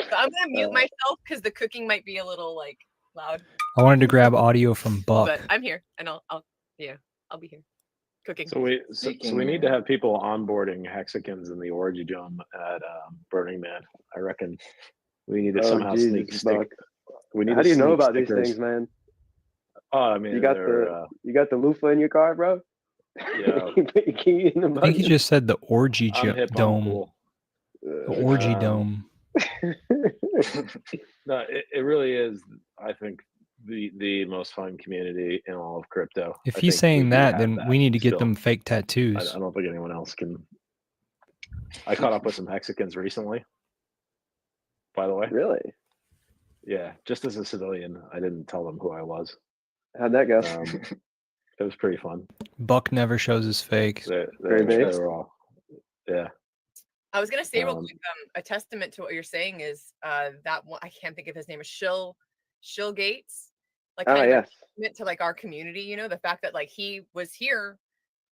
So I'm gonna mute myself because the cooking might be a little like loud. I wanted to grab audio from Buck. But I'm here, and I'll be here cooking. So we need to have people onboarding hexagons in the Orgy Dome at Burning Man. I reckon we need to somehow sneak. We need. How do you know about stickers. these things, man? Oh, I mean, you got the loofah in your car, bro. Yeah. I think he just said the Orgy Dome. Cool. The Orgy Dome. No, it really is. I think the most fun community in all of crypto. If he's saying that, then we need to get them fake tattoos. I don't think anyone else can. I caught up with some hexagons recently. By the way, really? Yeah, just as a civilian, I didn't tell them who I was. How'd that go? It was pretty fun. Buck never shows his fake. They were all, yeah. I was gonna say real quick, a testament to what you're saying is that one, I can't think of his name, is Shill Gates. Like meant to like our community, the fact that like he was here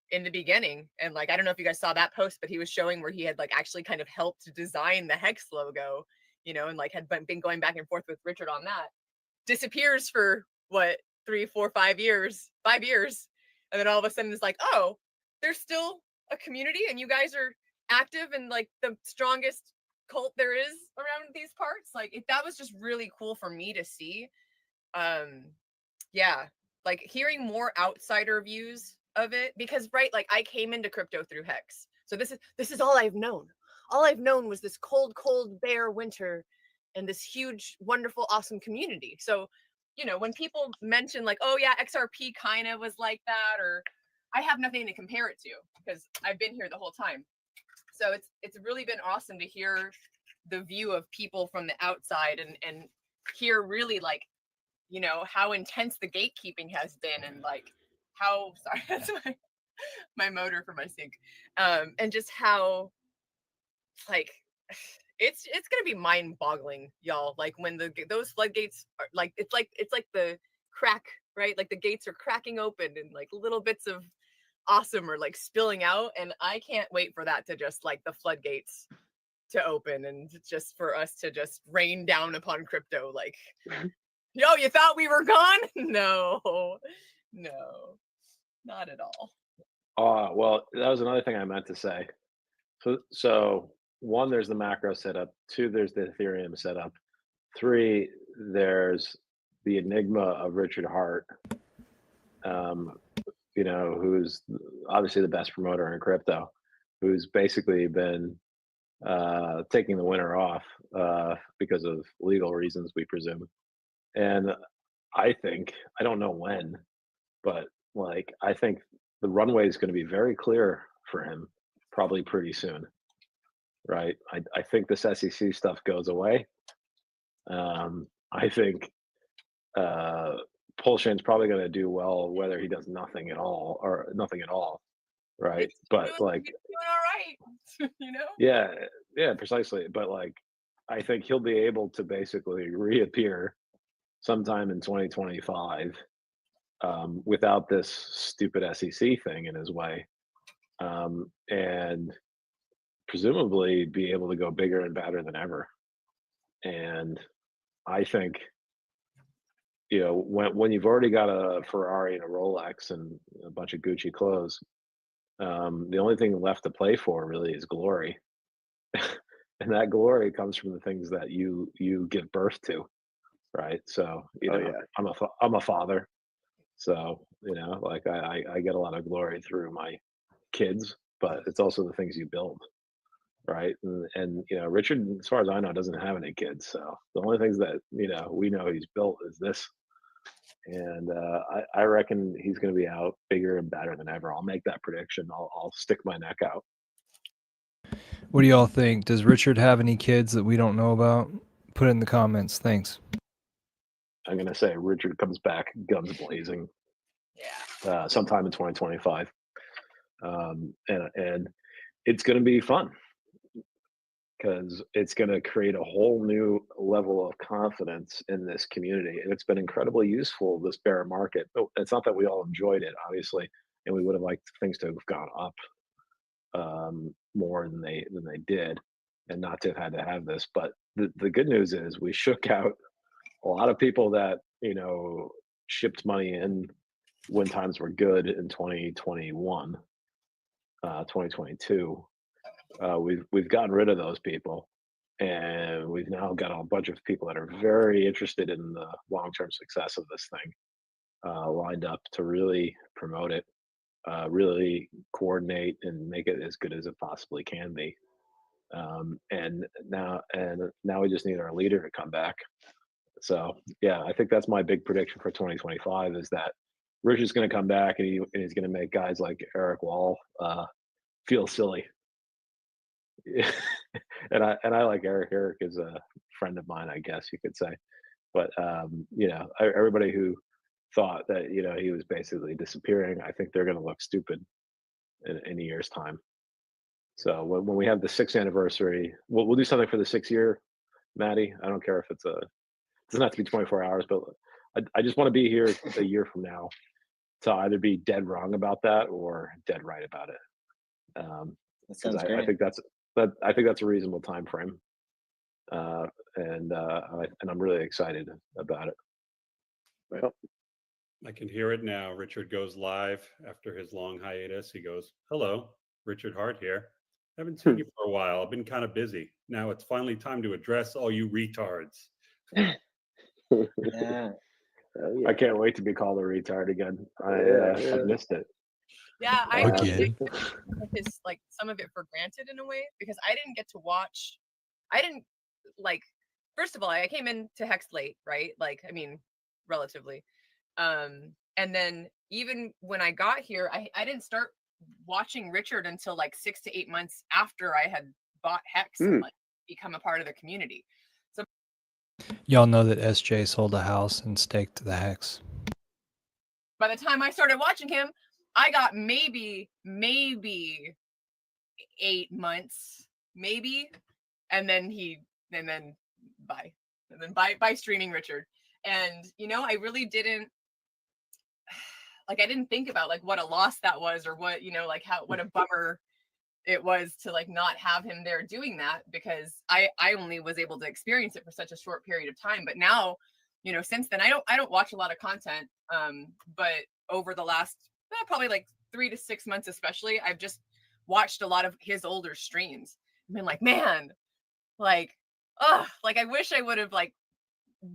in the beginning, and like I don't know if you guys saw that post, but he was showing where he had like actually kind of helped to design the hex logo, and like had been going back and forth with Richard on that. Disappears for what, 3, 4, 5 years, and then all of a sudden it's like, oh, there's still a community and you guys are active and like the strongest cult there is around these parts. Like that was just really cool for me to see. Yeah, like hearing more outsider views of it, because right, like I came into crypto through Hex, so this is all I've known. All I've known was this cold bare winter and this huge wonderful awesome community. So when people mention like, oh yeah, XRP kind of was like that, or I have nothing to compare it to because I've been here the whole time. So it's really been awesome to hear the view of people from the outside and hear really like how intense the gatekeeping has been, and like how sorry, that's my motor for my sink, and just how like it's gonna be mind-boggling, y'all, like when those floodgates are like it's like the crack, right, like the gates are cracking open and like little bits of awesome are like spilling out, and I can't wait for that to just like the floodgates to open and just for us to just rain down upon crypto like yo, you thought we were gone? No, not at all. Well, that was another thing I meant to say. So one, there's the macro setup. Two, there's the Ethereum setup. Three, there's the enigma of Richard Hart, who's obviously the best promoter in crypto, who's basically been taking the winter off because of legal reasons, we presume. And I think, I don't know when, but like, I think the runway is going to be very clear for him probably pretty soon, right? I think this SEC stuff goes away. I think Polshan's probably going to do well whether he does nothing at all or nothing at all, right? But like, doing all right, yeah, precisely. But like, I think he'll be able to basically reappear sometime in 2025 without this stupid SEC thing in his way, and presumably be able to go bigger and badder than ever. And I think, when you've already got a Ferrari and a Rolex and a bunch of Gucci clothes, the only thing left to play for really is glory. And that glory comes from the things that you give birth to, right? So I'm a father, so like I get a lot of glory through my kids, but it's also the things you build, right? And Richard, as far as I know, doesn't have any kids, so the only things that we know he's built is this. And I reckon he's going to be out bigger and better than ever. I'll make that prediction. I'll stick my neck out. What do y'all think? Does Richard have any kids that we don't know about? Put it in the comments. Thanks. I'm going to say Richard comes back guns blazing. Yeah. Sometime in 2025. And it's going to be fun because it's going to create a whole new level of confidence in this community. And it's been incredibly useful, this bear market. It's not that we all enjoyed it, obviously, and we would have liked things to have gone up more than they did, and not to have had to have this. But the good news is we shook out a lot of people that shipped money in when times were good in 2021, 2022. We've gotten rid of those people, and we've now got a bunch of people that are very interested in the long-term success of this thing, lined up to really promote it, really coordinate and make it as good as it possibly can be. And now we just need our leader to come back. So yeah, I think that's my big prediction for 2025 is that Richard's going to come back and he's going to make guys like Eric Wall feel silly. and I like Eric. Eric is a friend of mine, I guess you could say. But everybody who thought that he was basically disappearing, I think they're going to look stupid in a year's time. So when we have the 6th anniversary, we'll do something for the 6th year, Maddie. I don't care if it doesn't have to be 24 hours, but I just want to be here a year from now to either be dead wrong about that or dead right about it. That sounds great. I think that's a reasonable time frame, and I'm really excited about it. Well, I can hear it now. Richard goes live after his long hiatus. He goes, "Hello, Richard Hart here. Haven't seen you for a while. I've been kind of busy. Now it's finally time to address all you retards. Yeah. Oh, yeah. I can't wait to be called a retard again. I missed it. Yeah, I Again. his like some of it for granted in a way because I didn't get to watch. I didn't like. First of all, I came into Hex late, right? Like, I mean, relatively. And then even when I got here, I didn't start watching Richard until like 6 to 8 months after I had bought Hex and like become a part of the community. So Y'all know that SJ sold a house and staked the Hex. by the time I started watching him, I got maybe 8 months, maybe, and then by streaming Richard. And you know, I really didn't like, I didn't think about like what a loss that was, or what, you know, like what a bummer it was to like not have him there doing that, because I only was able to experience it for such a short period of time. But now, you know, since then I don't watch a lot of content, but over the last probably like 3 to 6 months especially, I've just watched a lot of his older streams and been like, man, like I wish I would have like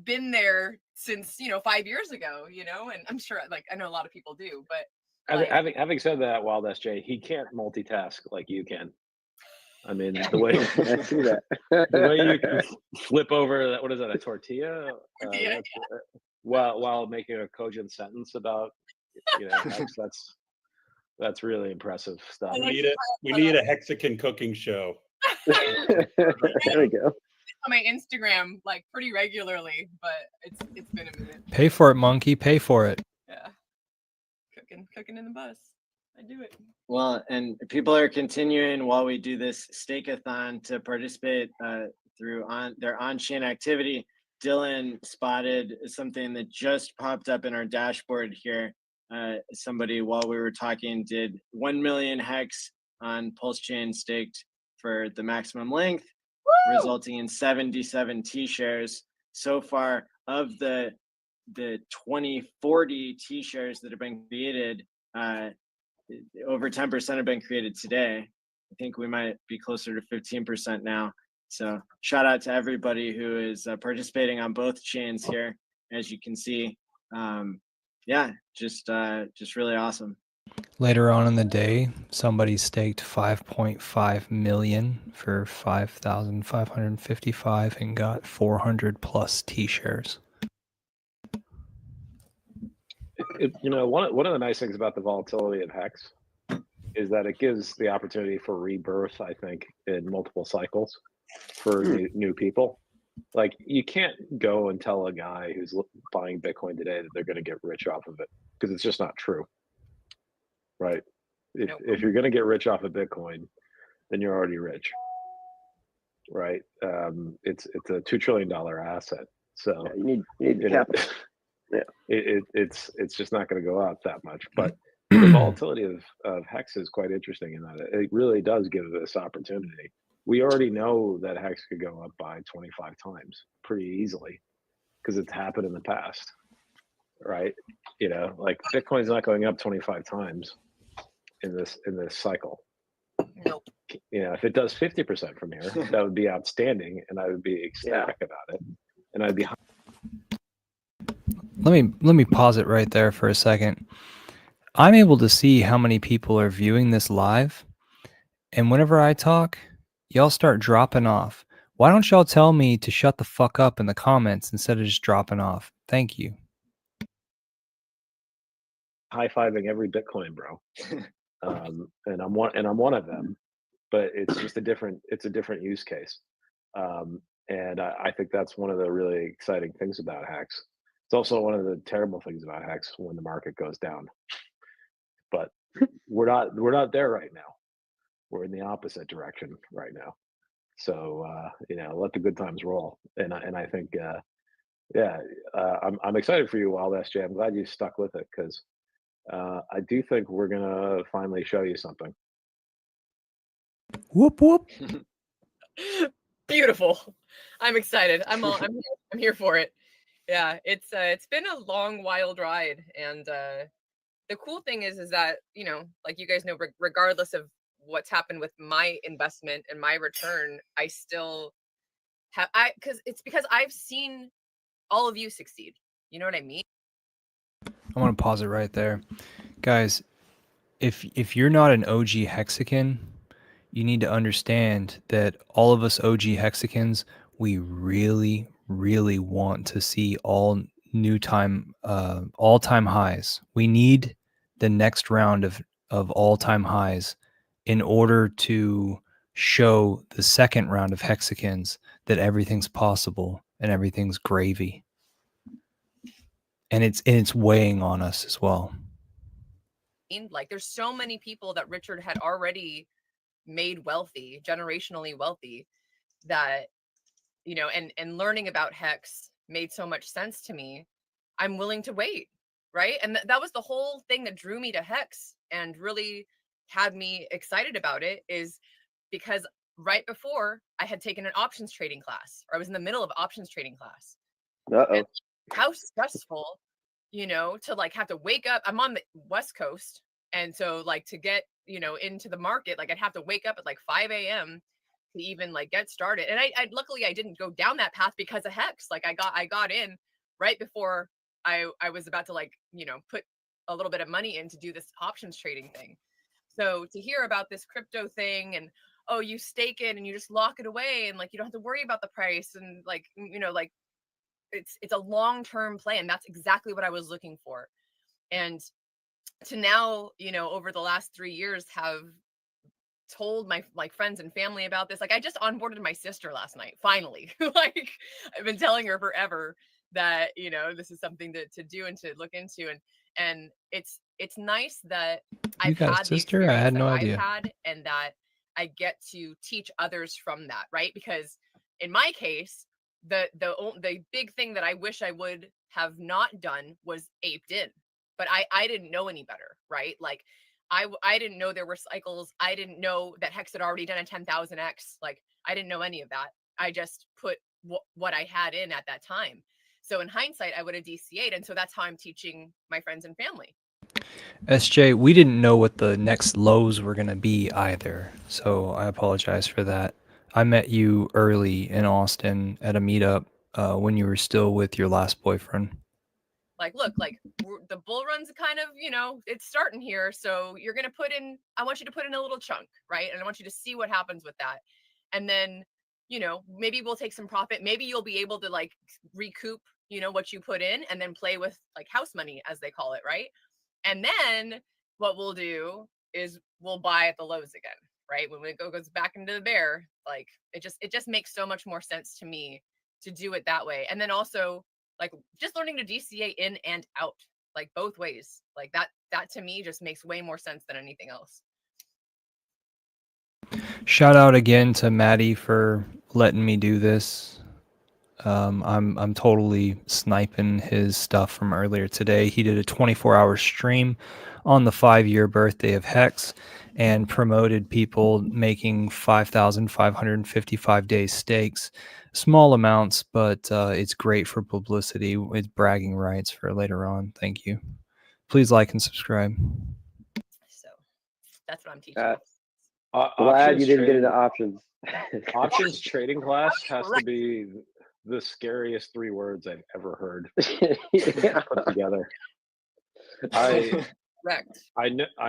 been there since, you know, 5 years ago, you know. And I'm sure, like, I know a lot of people do, but like, Having said that, Wild SJ, he can't multitask like you can. I mean, the way I see that. the way you can flip over that, what is that, a tortilla? Yeah. While making a cogent sentence about, you know, Hex, that's really impressive stuff. We need a Hexagon cooking show. There we go. on my Instagram like pretty regularly, but it's been a minute. Pay for it, monkey. Pay for it. Yeah, cooking in the bus. I do it. Well, and people are continuing while we do this stake-a-thon to participate through their on-chain activity. Dylan spotted something that just popped up in our dashboard here. Somebody, while we were talking, did 1 million Hex on Pulse Chain staked for the maximum length, resulting in 77 T-shares. So far, of the 2040 T-shares that have been created, over 10% have been created today. I think we might be closer to 15% now. So shout out to everybody who is participating on both chains here. As you can see, yeah, just really awesome. Later on in the day, somebody staked 5.5 million for 5,555 and got 400 plus T-shares. You know, one of the nice things about the volatility of Hex is that it gives the opportunity for rebirth, I think, in multiple cycles for new people. Like, you can't go and tell a guy who's buying Bitcoin today that they're going to get rich off of it, because it's just not true, right? If you're going to get rich off of Bitcoin, then you're already rich, right? It's a $2 trillion asset, so Yeah, you need the capital. Yeah, it's just not going to go up that much. But the volatility of Hex is quite interesting in that it really does give this opportunity. We already know that Hex could go up by 25 times pretty easily because it's happened in the past, right? You know, like Bitcoin's not going up 25 times in this cycle. Nope. You know, if it does 50% from here, that would be outstanding, and I would be ecstatic about it, and I'd be. Let me pause it right there for a second. I'm able to see how many people are viewing this live, and whenever I talk, y'all start dropping off. Why don't y'all tell me to shut the fuck up in the comments instead of just dropping off? Thank you. High-fiving every Bitcoin, bro. And I'm one of them, but it's just a different use case. And I think that's one of the really exciting things about Hex. It's also one of the terrible things about Hex when the market goes down. But we're not there right now. We're in the opposite direction right now. So you know, let the good times roll. And I think I'm excited for you, Wild SJ. I'm glad you stuck with it, because I do think we're gonna finally show you something. Whoop whoop. Beautiful. I'm excited. I'm here for it. Yeah, it's been a long, wild ride, and the cool thing is that, you know, like you guys know, regardless of what's happened with my investment and my return, I still have, because I've seen all of you succeed. You know what I mean? I want to pause it right there. Guys, if you're not an OG Hexican, you need to understand that all of us OG Hexicans, we really, really want to see all-time highs. We need the next round of all-time highs in order to show the second round of Hexicans that everything's possible and everything's gravy. And it's weighing on us as well. Like, there's so many people that Richard had already made wealthy, generationally wealthy, that, you know, and learning about Hex made so much sense to me. I'm willing to wait, right? And that was the whole thing that drew me to Hex and really had me excited about it, is because right before I had taken an options trading class, or I was in the middle of options trading class. Uh-oh. How stressful, you know, to like have to wake up. I'm on the West Coast. And so like to get, you know, into the market, like I'd have to wake up at like 5 a.m. to even like get started. And I luckily I didn't go down that path because of Hex. Like I got in right before I was about to, like, you know, put a little bit of money in to do this options trading thing. So to hear about this crypto thing, and oh, you stake it and you just lock it away and like you don't have to worry about the price, and like, you know, like it's a long-term play, and that's exactly what I was looking for. And to now, you know, over the last 3 years, have told my like friends and family about this. Like I just onboarded my sister last night, finally. Like I've been telling her forever that, you know, this is something to do and to look into. And it's nice that I've got a had the sister? I experience had that no I've idea. had, and that I get to teach others from that, right? Because in my case, the big thing that I wish I would have not done was aped in, but I didn't know any better, right? Like I didn't know there were cycles. I didn't know that Hex had already done a 10,000x. Like I didn't know any of that. I just put what I had in at that time. So in hindsight, I would have DCA'd. And so that's how I'm teaching my friends and family. SJ, we didn't know what the next lows were going to be either. So I apologize for that. I met you early in Austin at a meetup when you were still with your last boyfriend. Like, look, like the bull run's kind of, you know, it's starting here. So you're going to put in, I want you to put in a little chunk, right? And I want you to see what happens with that. And then, you know, maybe we'll take some profit. Maybe you'll be able to like recoup, you know, what you put in, and then play with like house money, as they call it, right? And then what we'll do is we'll buy at the lows again, right? When it goes back into the bear, like it just makes so much more sense to me to do it that way. And then also like just learning to DCA in and out, like both ways, like that to me just makes way more sense than anything else. Shout out again to Maddie for letting me do this. I'm totally sniping his stuff from earlier today. He did a 24-hour stream on the 5-year birthday of Hex and promoted people making 5,555 day stakes. Small amounts, but it's great for publicity. It's bragging rights for later on. Thank you. Please like and subscribe. So that's what I'm teaching. Glad you didn't get into options. Options trading class has to be the scariest 3 words I've ever heard put together. I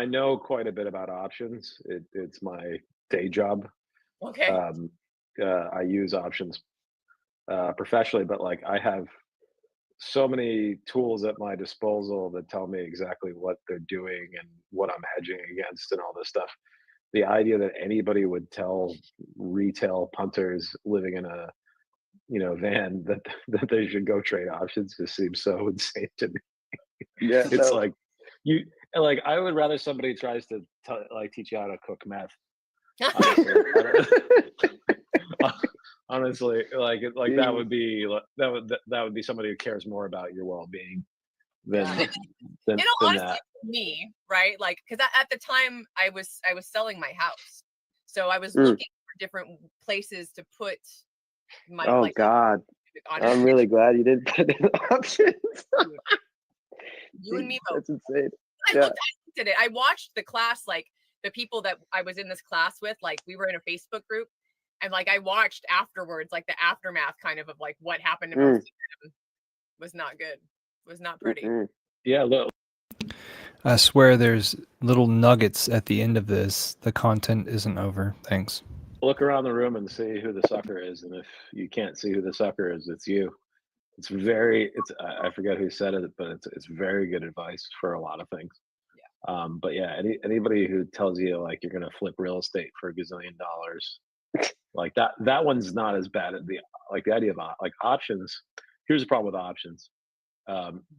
know quite a bit about options. It's my day job. Okay. I use options professionally, but like I have so many tools at my disposal that tell me exactly what they're doing and what I'm hedging against and all this stuff. The idea that anybody would tell retail punters living in a van that they should go trade options just seems so insane to me. Yeah, It's like I would rather somebody tries to teach you how to cook meth. Honestly, that would be somebody who cares more about your well-being than honestly, that. For me, right? Like, because at the time I was selling my house, so I was looking for different places to put my. Oh God, I'm really glad you didn't put in options. You and me both. That's insane. I looked at it. I watched the class like the people that I was in this class with, like we were in a Facebook group, and like I watched afterwards, like the aftermath kind of like what happened to most of them was not good. Was not pretty. Yeah, look. I swear there's little nuggets at the end of this. The content isn't over. Thanks. Look around the room and see who the sucker is, and if you can't see who the sucker is, it's you. It's I forget who said it, but it's very good advice for a lot of things. Yeah. But yeah, anybody who tells you like you're gonna flip real estate for $1 gazillion, like that one's not as bad as the idea of like options. Here's the problem with options.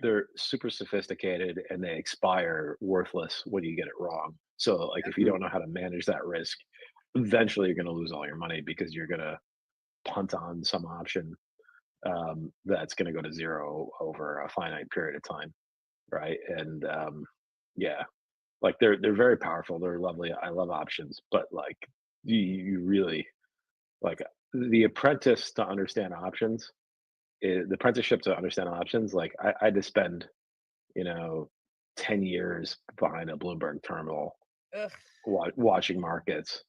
They're super sophisticated and they expire worthless when you get it wrong. So like if you don't know how to manage that risk, eventually you're going to lose all your money because you're going to punt on some option that's going to go to zero over a finite period of time, right? And yeah, like they're very powerful. They're lovely. I love options, but like you really like the apprentice to understand options. The apprenticeship to understand options, like I had to spend, 10 years behind a Bloomberg terminal, watching markets,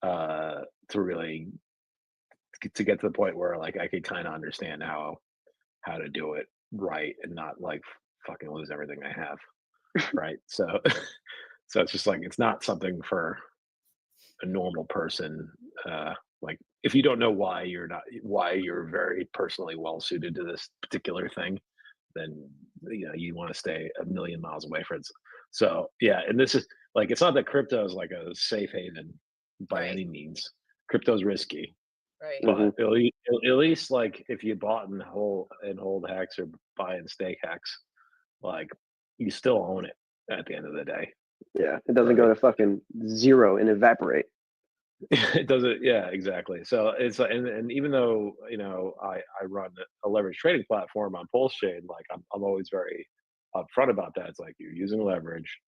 to really to get to the point where like I could kind of understand how to do it right and not like fucking lose everything I have, right? So, so it's just like it's not something for a normal person. Like if you don't know why you're very personally well suited to this particular thing, then you want to stay a million miles away from it. So yeah, and this is like it's not that crypto is like a safe haven by any means. Crypto's risky, Right. but at least like if you bought and hold hex or buy and stake hex, like you still own it at the end of the day. Yeah, it doesn't go to fucking zero and evaporate. It doesn't. Yeah, exactly. So it's and even though I run a leverage trading platform on Pulse Chain, like I'm always very upfront about that. It's like you're using leverage.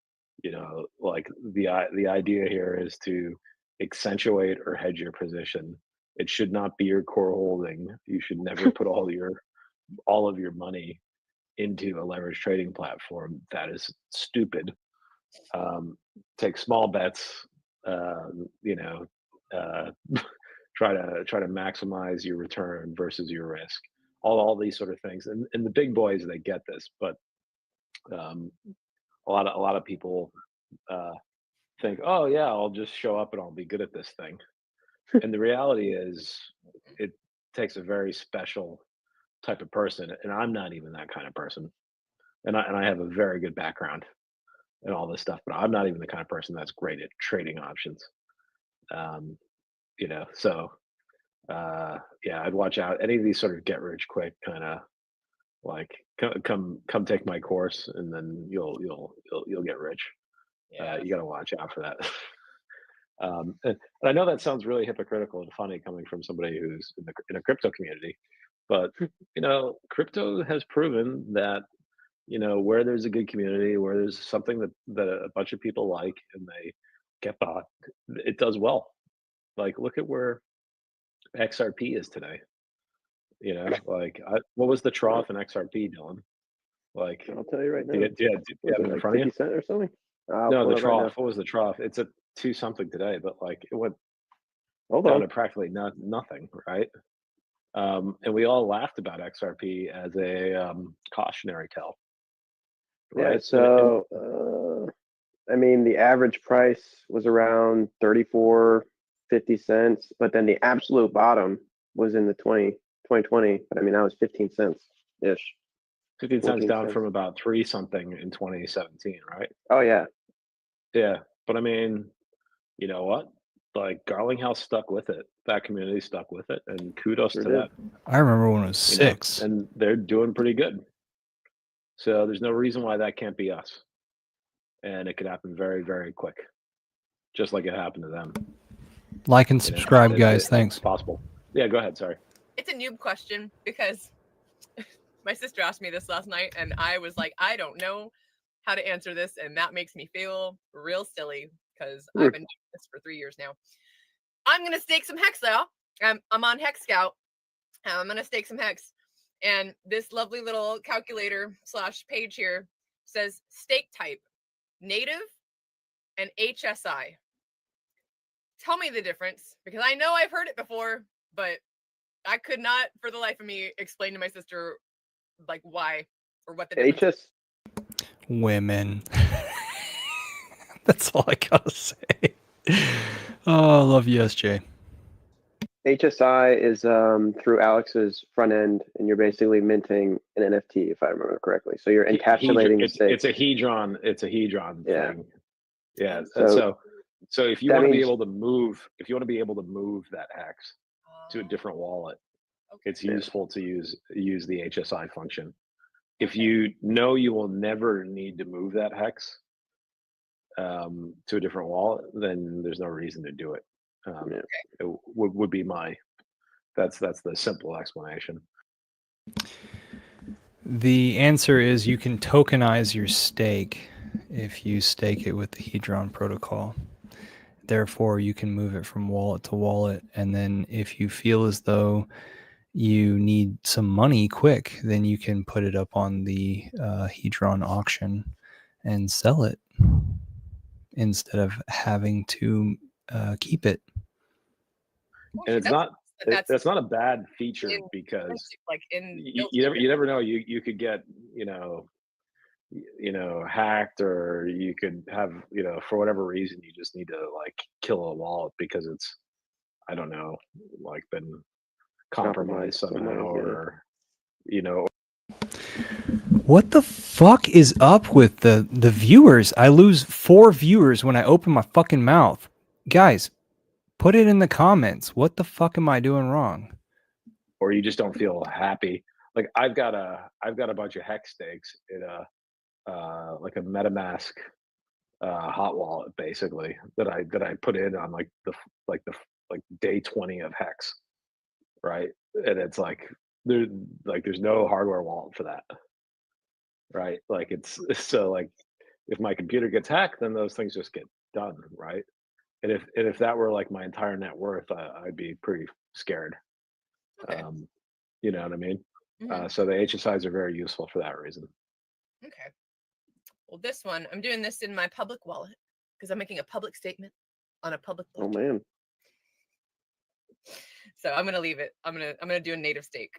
Like the idea here is to accentuate or hedge your position. It should not be your core holding. You should never put all of your money into a leverage trading platform. That is stupid. Take small bets. Try to maximize your return versus your risk. All these sort of things, and the big boys, they get this, but a lot of people think, oh yeah, I'll just show up and I'll be good at this thing. And the reality is, it takes a very special type of person, and I'm not even that kind of person. And I have a very good background and all this stuff, but I'm not even the kind of person that's great at trading options. So yeah, I'd watch out. Any of these sort of get rich quick kind of like come take my course and then you'll get rich. Yeah. You got to watch out for that. And I know that sounds really hypocritical and funny coming from somebody who's in a crypto community, but crypto has proven that where there's a good community, where there's something that a bunch of people like and they get bought, it does well. Like look at where XRP is today. Like what was the trough in XRP, Dylan? Like I'll tell you right now. Do you have it in front of you? 50 cent or something? No, the trough. Right, what was the trough? It's a 2 something today, but like it went down to practically nothing, right? And we all laughed about XRP as a cautionary tale. Right? Yeah. So I mean, the average price was around 34.50 cents, but then the absolute bottom was in the 2020. But I mean, that was 15 cents ish. 15 cents down from about 3 something in 2017, right? Oh yeah. Yeah, but I mean, you know what? Like Garlinghouse stuck with it. That community stuck with it, and kudos to them. I remember when it was 6, and they're doing pretty good. So there's no reason why that can't be us, and it could happen very, very quick, just like it happened to them. Like and subscribe, guys. Thanks. Possible. Yeah, go ahead. Sorry. It's a noob question because my sister asked me this last night, and I was like, I don't know how to answer this, and that makes me feel real silly because I've been doing this for 3 years now. I'm gonna stake some hex though. I'm on Hex Scout. I'm gonna stake some hex, and this lovely little calculator / page here says stake type native and HSI. Tell me the difference, because I know I've heard it before, but I could not for the life of me explain to my sister like why or what the difference is. Women. That's all I gotta say. Oh, I love you, SJ. HSI is through Alex's front end, and you're basically minting an NFT, if I remember correctly. So you're encapsulating the state. It's a hedron. It's a hedron thing. Yeah. So if you want to be able to move, that hex to a different wallet, it's useful to use the HSI function. If you know you will never need to move that hex to a different wallet, then there's no reason to do it. It would be that's the simple explanation. The answer is you can tokenize your stake if you stake it with the Hedron protocol. Therefore, you can move it from wallet to wallet. And then if you feel as though you need some money quick, then you can put it up on the Hedron auction and sell it instead of having to keep it. And it's that's not a bad feature, because you never know, you could get hacked, or you could have for whatever reason you just need to like kill a wallet because it's, I don't know, like been compromised somehow, or What the fuck is up with the viewers? I lose 4 viewers when I open my fucking mouth. Guys, put it in the comments. What the fuck am I doing wrong? Or you just don't feel happy. Like I've got a bunch of hex stakes in a like a MetaMask hot wallet, basically, that I put in on like day 20 of hex, right? And it's like there's no hardware wallet for that, right? Like it's so like if my computer gets hacked, then those things just get done, right? And if that were like my entire net worth, I'd be pretty scared. Okay. You know what I mean? So the HSIs are very useful for that reason. Okay. Well, this one, I'm doing this in my public wallet because I'm making a public statement on a public blockchain. Oh man. So I'm gonna leave it. I'm gonna do a native stake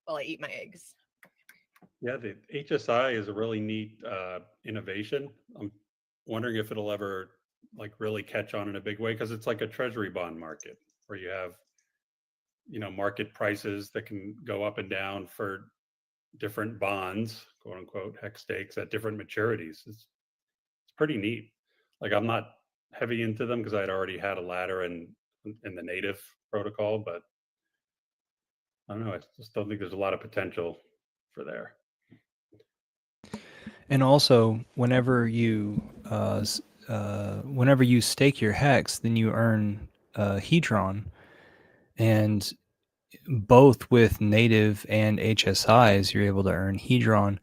while I eat my eggs. Yeah, the HSI is a really neat innovation. I'm wondering if it'll ever like really catch on in a big way, because it's like a treasury bond market where you have market prices that can go up and down for different bonds, quote unquote, hex stakes at different maturities. It's pretty neat. Like I'm not heavy into them because I'd already had a ladder in the native protocol, but I don't know. I just don't think there's a lot of potential for there. And also, whenever you stake your hex, then you earn Hedron, and both with native and HSIs, you're able to earn Hedron.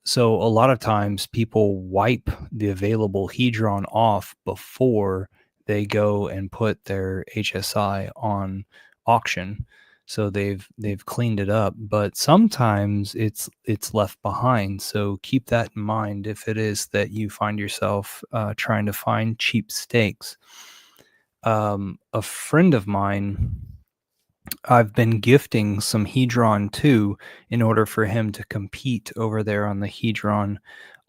So a lot of times people wipe the available Hedron off before they go and put their HSI on auction. So they've cleaned it up, but sometimes it's left behind. So keep that in mind if it is that you find yourself trying to find cheap stakes. A friend of mine, I've been gifting some Hedron to in order for him to compete over there on the Hedron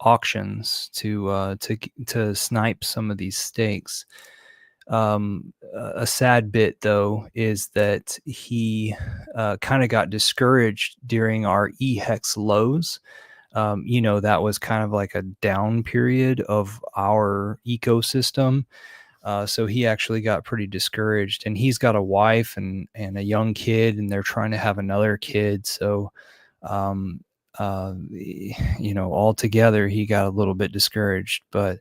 auctions to snipe some of these stakes. A sad bit though is that he kind of got discouraged during our eHex lows. That was kind of like a down period of our ecosystem. So he actually got pretty discouraged, and he's got a wife and a young kid, and they're trying to have another kid. So, all together, he got a little bit discouraged. But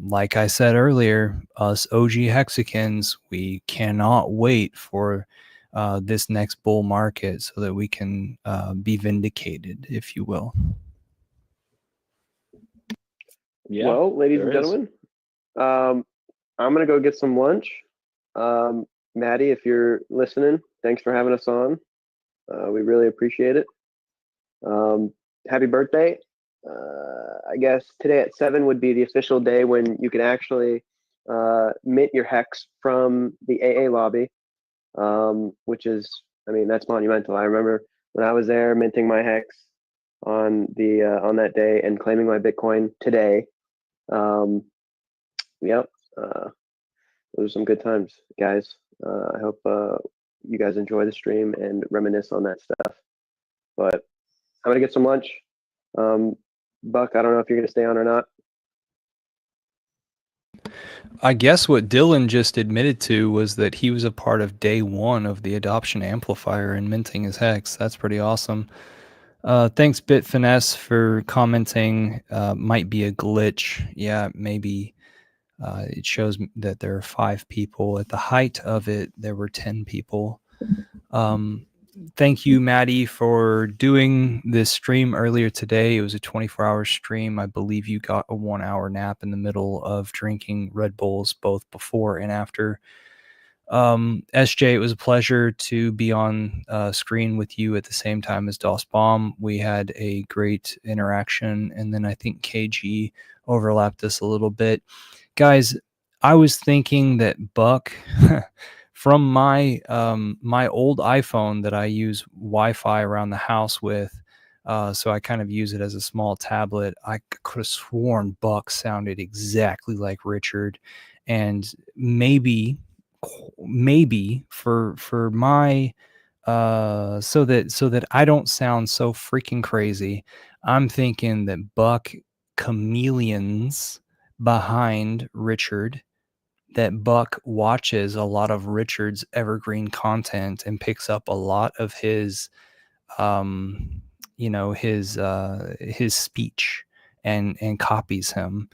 like I said earlier, us OG Hexicans, we cannot wait for this next bull market so that we can be vindicated, if you will. Yeah. Well, ladies and gentlemen, I'm gonna go get some lunch. Maddie, if you're listening, thanks for having us on. We really appreciate it. Happy birthday. I guess today at 7 would be the official day when you can actually mint your hex from the AA lobby, which is, I mean, that's monumental. I remember when I was there minting my hex on that day and claiming my Bitcoin today. Yep, those are some good times, guys. I hope you guys enjoy the stream and reminisce on that stuff. But I'm gonna get some lunch. Buck, I don't know if you're gonna stay on or not. I guess what Dylan just admitted to was that he was a part of day 1 of the adoption amplifier and minting his hex. That's pretty awesome. Thanks, Bitfinesse, for commenting. Might be a glitch. Yeah, maybe. It shows that there are 5 people. At the height of it, there were 10 people. Thank you, Maddie, for doing this stream earlier today. It was a 24-hour stream. I believe you got a 1-hour nap in the middle of drinking Red Bulls, both before and after. SJ, it was a pleasure to be on screen with you at the same time as DOS Bomb. We had a great interaction, and then I think KG overlapped us a little bit. Guys, I was thinking that Buck, from my my old iPhone that I use Wi-Fi around the house with, so I kind of use it as a small tablet. I could have sworn Buck sounded exactly like Richard, and maybe for my so that I don't sound so freaking crazy, I'm thinking that Buck chameleons behind Richard, that Buck watches a lot of Richard's evergreen content and picks up a lot of his his speech and copies him,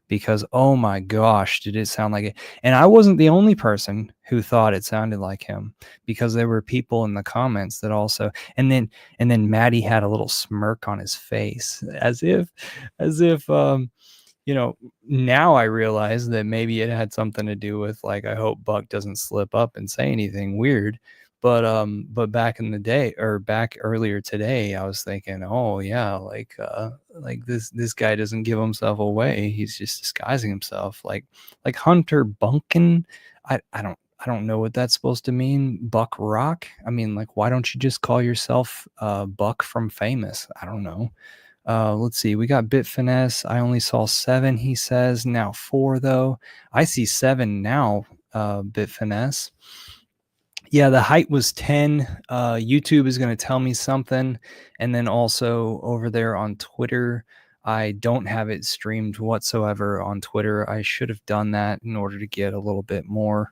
because oh my gosh, did it sound like it. And I wasn't the only person who thought it sounded like him, because there were people in the comments that also, and then Maddie had a little smirk on his face, as if now I realize that maybe it had something to do with, like, I hope Buck doesn't slip up and say anything weird. But back in the day, or back earlier today, I was thinking, oh yeah, like this guy doesn't give himself away. He's just disguising himself, like Hunter Bunkin. I don't know what that's supposed to mean. Buck Rock. I mean, like, why don't you just call yourself Buck from Famous? I don't know. Let's see. We got Bitfinesse. I only saw 7, he says. Now 4, though. I see 7 now, Bitfinesse. Yeah, the height was 10. YouTube is going to tell me something. And then also over there on Twitter, I don't have it streamed whatsoever on Twitter. I should have done that in order to get a little bit more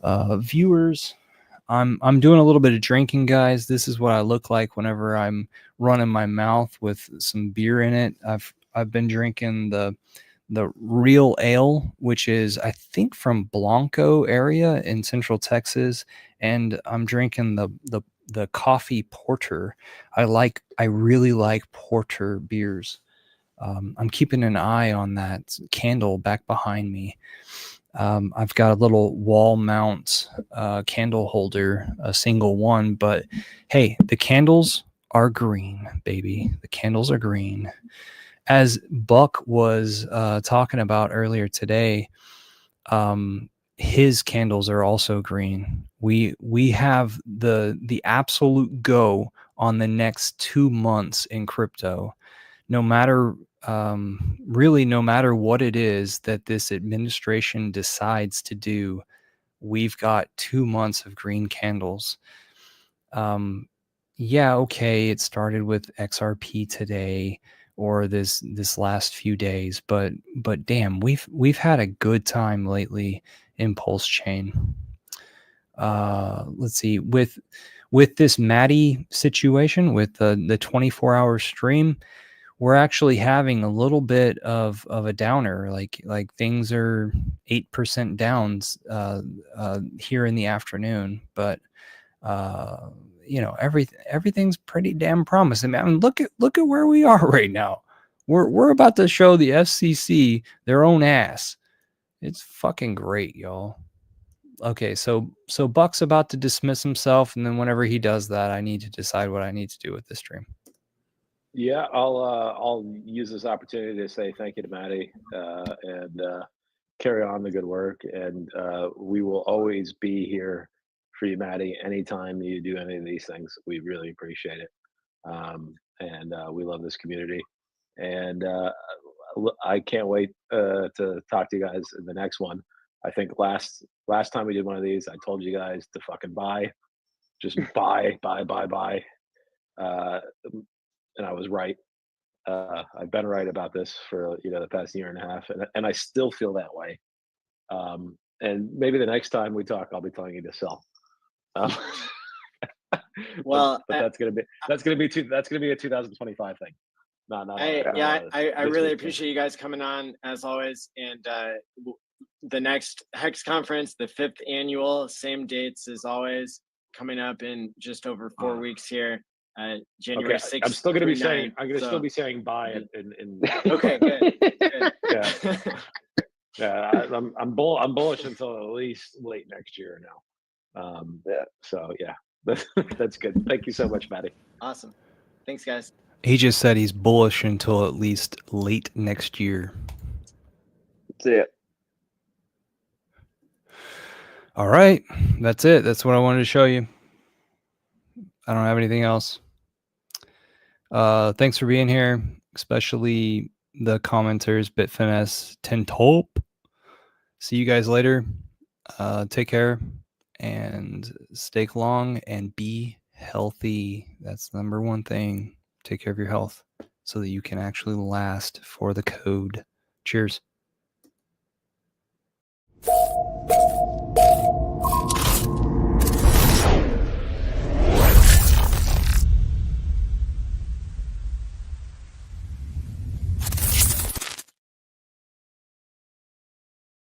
viewers. I'm doing a little bit of drinking, guys. This is what I look like whenever I'm running my mouth with some beer in it. I've been drinking the real ale, which is, I think, from Blanco area in Central Texas, and I'm drinking the coffee porter. I really like porter beers. I'm keeping an eye on that candle back behind me. I've got a little wall mount candle holder, a single one, but hey, the candles are green, baby. The candles are green. As Buck was talking about earlier today, his candles are also green. We have the absolute go on the next 2 months in crypto. No matter really, no matter what it is that this administration decides to do, we've got 2 months of green candles. Yeah, okay, it started with XRP today, or this last few days, but damn, we've had a good time lately in Pulse Chain. Let's see, with this Maddie situation, with the 24-hour stream, we're actually having a little bit of a downer. Like things are 8% downs here in the afternoon, but everything's pretty damn promising. I mean, look at where we are right now. We're about to show the FCC their own ass. It's fucking great, y'all. Okay, so Buck's about to dismiss himself, and then whenever he does that, I need to decide what I need to do with this stream. Yeah, I'll use this opportunity to say thank you to Maddie and carry on the good work. And we will always be here for you, Maddie. Anytime you do any of these things, we really appreciate it. And we love this community. And I can't wait to talk to you guys in the next one. I think last time we did one of these, I told you guys to fucking buy, just buy. And I was right. I've been right about this for the past year and a half, and I still feel that way. And maybe the next time we talk, I'll be telling you to sell. Well, but that's gonna be a 2025 thing. I really appreciate you guys coming on as always, and the next Hex conference, the 5th annual, same dates as always, coming up in just over 4 weeks here. January 6th. I'm still gonna be saying still be saying buy in Okay, good. Yeah. Yeah, I'm bullish until at least late next year now. So yeah, that's good. Thank you so much, Maddie. Awesome. Thanks, guys. He just said he's bullish until at least late next year. That's it. All right, that's it. That's what I wanted to show you. I don't have anything else. Thanks for being here, especially the commenters, Bitfinesse, Tentolp. See you guys later. Take care and stay long and be healthy. That's the number one thing. Take care of your health so that you can actually last for the code. Cheers.